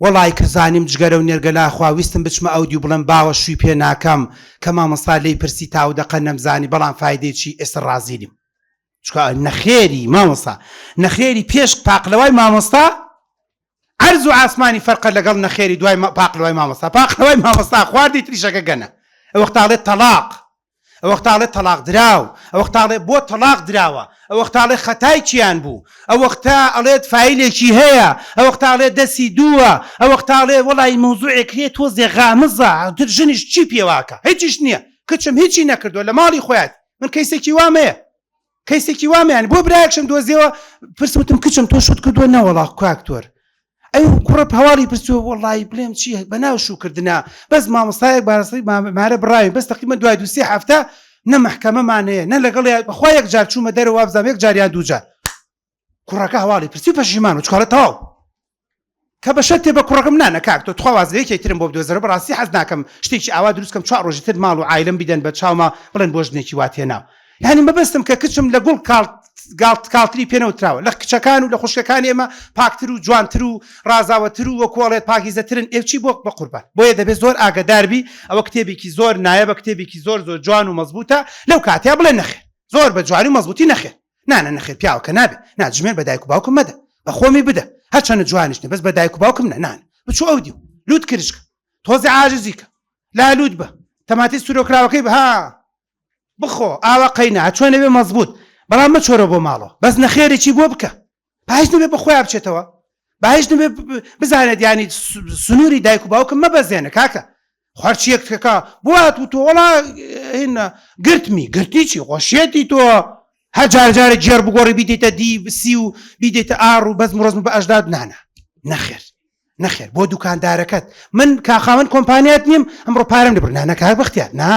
وەڵای کەزانیم جگەرە و نێرگەلا خواویستم بچمە ئەودیو بڵم باوە شووی پێ ناکەم کە مامۆستا لی پرسی تاو دەقە نەمزانی بەڵام فایدێکی ئێستا ڕازیلیم چکە نەخێری مامۆستا نەخێری پێش پاقلەوەی مامۆستا عەرز و ئاسمانی فەرقە لەگەڵ نەخێری دوای پاقلەوەی پاقلەوەی مامۆستا خواردی تریشەکە گەنە ئەو وەختاڵێت تەلاق ئەو وەختاڵێت تەلاق دراو ئەو وەختاڵێ بۆ تەلاق دراوە ئەو وەختاڵێ خەتای چیان بوو ئەو وەختا ئەڵێت فایلێکی هەیە ئەو وەختاڵێ دەسی دووە ئەو وەختاڵێ وەڵی مۆزوعێکرێت تۆزێ غامزە ژنیش چی پێواکە هیچیش نییە کچم هیچی نەکردووە لە ماڵی خۆیات من کەیسێکی وامەیە بۆ برایەکشم دۆزیەوە پرسوتم کچم تۆ شوت کردووە نەوەڵا کاکتۆر ئەو کوڕە هەواڵی پرسیوە وەڵی بڵێم چی بەناو شوکردنا بەس مامۆستایەک بارەسەی مارە بڕاوی بەس تەقریبەن دوای 2-3 هەفتە نە مەحکەمەمانەیە نە لەگەڵ بەخوا یەک جار چوومە دەرەوە وابزانام یەک جاریان دوو جار کوڕەکە هەواڵی پرسی پەشیمان و چکارە تەواو کە بەشە تێ بە کوڕەکەم نانە کاک تۆ توخوازەیەکی ترم بۆ بدۆزەرە بەڕاستی حەز ناکەم شتێکی ئاوا دروستکەم 4 ڕۆژی تر ماڵ و عایلم بیدەن بە چاومە بڵێن بۆ ژنێکی واتێناو یعنی مەبەستم کە کچم لە گوڵ کاڵتری پێنەوتراوە لە کچەکان و لە خوشکەکانی ئێمە پاکتر و جوانتر و ڕازاوەتر و وەکوڵێت پاکیزەترن ئێوچی بۆ بە قوربان بۆیە دەبێت زۆر ئاگاداربی ئەوە کتێبێکی زۆر نایە بە کتێبێکی زۆر جوان و مەزبوطە لەو کاتیا بڵێ نەخێر زۆر بە جوانی و مەزبوطی نەخێر نانە نەخێر پیاوەکە نابێ ناجمێن بە دایک و باوکم مەدە بە خۆمی بدە هەرچەنە جوانیش نە بەس بە دایک و باوکم نان بچوو ئەو دیو لوت کردشکە تۆزی عاجزیکە لالوت بە تەماتی سورۆکراوەکەی بها بخۆ ئاوا قەینا چۆنە بێ مەزبوط بەڵام مەچۆرە بۆ ماڵەوە بەس نەخێرێکی بۆ بکە باش نبێ بەخۆیان بچێتەوە باش نبێ بزانێت ینی سنووری دایک و باوکم مەبەزێنە کاکە خوارچیەکەکە بوات و تۆ وەڵا هێنە گرتی چی خۆشیەتی تۆ هەجار جارە جێر بگۆڕی بیدێتە دی بسی و بیدێتە ئاڕ و بەزم ڕۆزم بە ئەژداد نانە نەخێر بۆ دوکاندارەکەت من کاخاوەن کۆمپانیات نیم ئەمڕۆ پارەم لێ بڕ نانە کاک بەختیار نا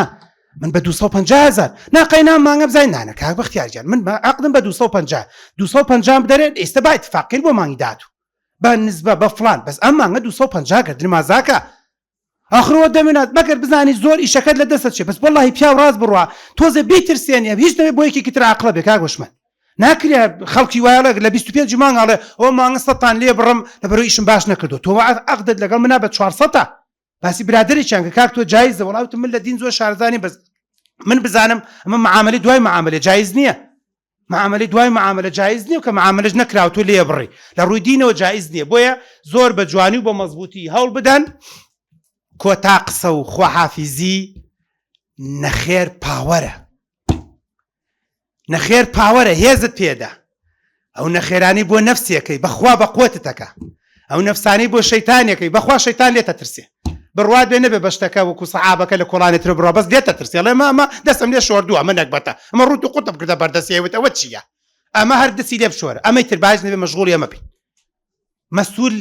من بە 250,000 ناقەینا مانگە بزای نانە کاک بەختیارجان من عەقدم بە 250 بدەرێت ئێستا با ئیتفاقین بۆ مانگی داتوو بە نسبە بە فڵان بەس ئەم مانگە 250 کردن مازاکە ئاخرەوە دەمێنات مەگەر بزانی زۆر ئیشەکەت لە دەستت چێ بەس وەڵڵاهی پیاو ڕاست بڕوا تۆزە بیترسێنیە هیچ نەبێ بۆ یەکێکی تر عەقڵە بێ کاک وەشمەند ناکرێ خەڵکی وایە لە 25 مانگاڵێ ئەوە مانگە 100تان لێ بڕم لەبەرەوەی ئیشم باش نەکردو تۆ عەقدت لەگەڵ منا بە 400 باسی برادێکیان کە کاک تۆ جایزە وەڵاوتم من لە دین زۆر شارزانی بەس من بزانم ئەمە معاملەی دوای معاملە جایز نییە معاملەی دوای معاملە جایز نییە و کە معاملەش نەکراوە تۆ لێ بڕی لە ڕووی دینەوە جایز نییە بۆیە زۆر بە جوانی و بە مەزبوطی هەوڵ بدەن کۆتا قسە و خواحافیزی نەخێر پاوەرە نەخێر پاوەرە هێزت پێدا ئەو نەخێرانی بۆ نەفسیەکەی بەخوا بە قوتتەکە ئەو نەفسانی بۆ شەیتانەکەی بەخوا شەیتان لێتە ترسێ بڕوات بێ نەبێ بەشتەکە وەکو سەحابەکە لە کۆڵانێتر بڕۆ بەس دێتە ترسێ لێ مامە دەستم لێ شۆردووە ئەمە نەکبەتە ئەمە ڕوت و قوتە بکردە بەردەستیەوەت ئەوە چییە ئەمە هەر دەسی لێ بشۆرە ئەمەی تر باش نەبێ مەشغوڵی ئەمە بین مەسئول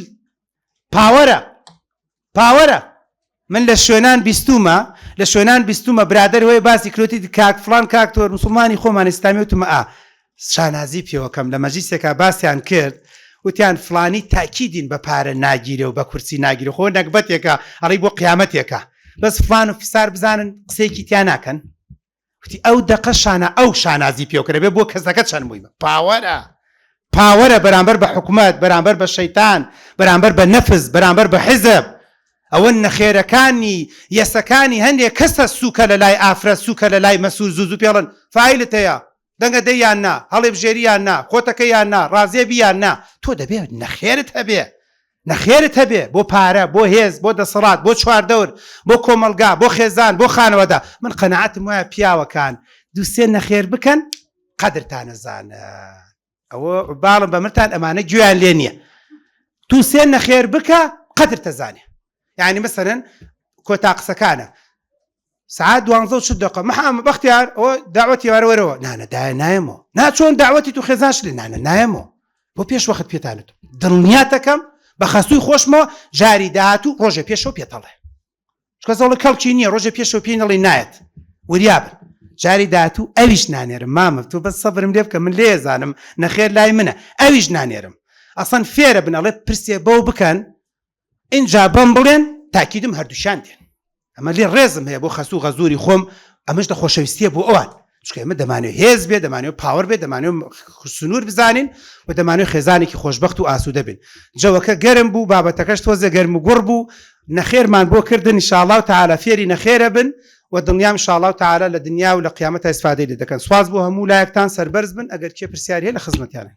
پاوەرە من لە شوێنان بیستومە برادر وەی باسی کروتی کاک فلان کاکتۆر مسلمانی خۆمان ئیسلامی وتمە شانازی پێوەکەم لە مەجلیسێکا باسییان کرد وتیان فلانی تاکیدین بە پارە ناگیرێ و بە کورسی ناگیرە خۆ نەکبەتێکە ئەڕی بۆ قیامەتێکە بەس فلان و فیسار بزانن قسێکی تیان ناکەن وتی ئەو دەقە ئەو شانازی پێوکرە بێ بۆ کەسەکە چەند مویمە پاوەرە بەرامبەر بە حکومەت بەرامبەر بە شەیتان بەرامبەر بە نەفس بەرامبەر بە حیزب ئەوە نەخێرەکانی یەسەکانی هەندێک کەسە سووکە لە لای ئافرەت سووکە لە لای مەسوول زوو پێڵن فایلت هەیە دەنگە دەیان نا هەڵێ بژێریان نا خۆتەکەیان نا ڕازێبیان نا تۆ دەبێت نەخێرت هەبێ بۆ پارە بۆ هێز بۆ دەسەڵات بۆ چواردەور بۆ کۆمەلگا بۆ خێزان بۆ خانەوەدا من قەنەعەتم وایە پیاوەکان دووسێ نەخێر بکەن قەدرتانەزانە ئەوە باڵم بە مرتان ئەمانە گوێیان لێ نییە دووسێ نەخێر بکە قەدرتەزانێ یعنی مەسەرەن کۆتا قسەکانە سعات 12 محمد بەختیار ئەوە داوەتی وەرەوەرەوە نایەمەوە ناچۆن داوەتی تو خێزانش لێ نایەمەوە بۆ پێش وەخت پێتانێت دڵنیاتەکەم بە خەسووی خۆشمەوە جاری داهاتوو ڕۆژێ پێشەوە پێتەڵێ چکە زەڵە کەڵکی نییە ڕۆژێ پێشەوە پێی نەڵی نایەت وریابن جاری داهاتوو ئەویش نانێرم مامە تۆ بەس سەبرم لێ بکە من لێزانم نەخێر لای منە ئەویش نانێرم ئەسەن فێرە بنەڵێت پرسێ بەو بکەن اینجا بەم بڵێن تاکیدم هەردووشان دێن ئەمە لێ ڕێزم هەیە بۆ خەسوو غەزووری خۆم ئەمەش دە خۆشەویستیە بۆ ئەوان چکە ئێمە دەمانێت هێز بێ دەمانێت پاوەڕ بێ دەمانێت سنوور بزانین و دەمانێت خێزانێکی خۆشبەخت و ئاسوودە بین جەوەکە گەرم بوو بابەتەکەش تۆزە گەرم و گوڕ بوو نەخێرمان بۆ کردن ئینشاءالله تەعالا فێری نەخێرە بن و دڵنیام ئینشاءالله تەعالا لە دنیا و لە قیامەتە ئیسفادەی لێ دەکەن سواز بۆ هەموو لایەکتان سەربەرز بن ئەگەر کێ پرسیار هەیە لە خزمەتیانە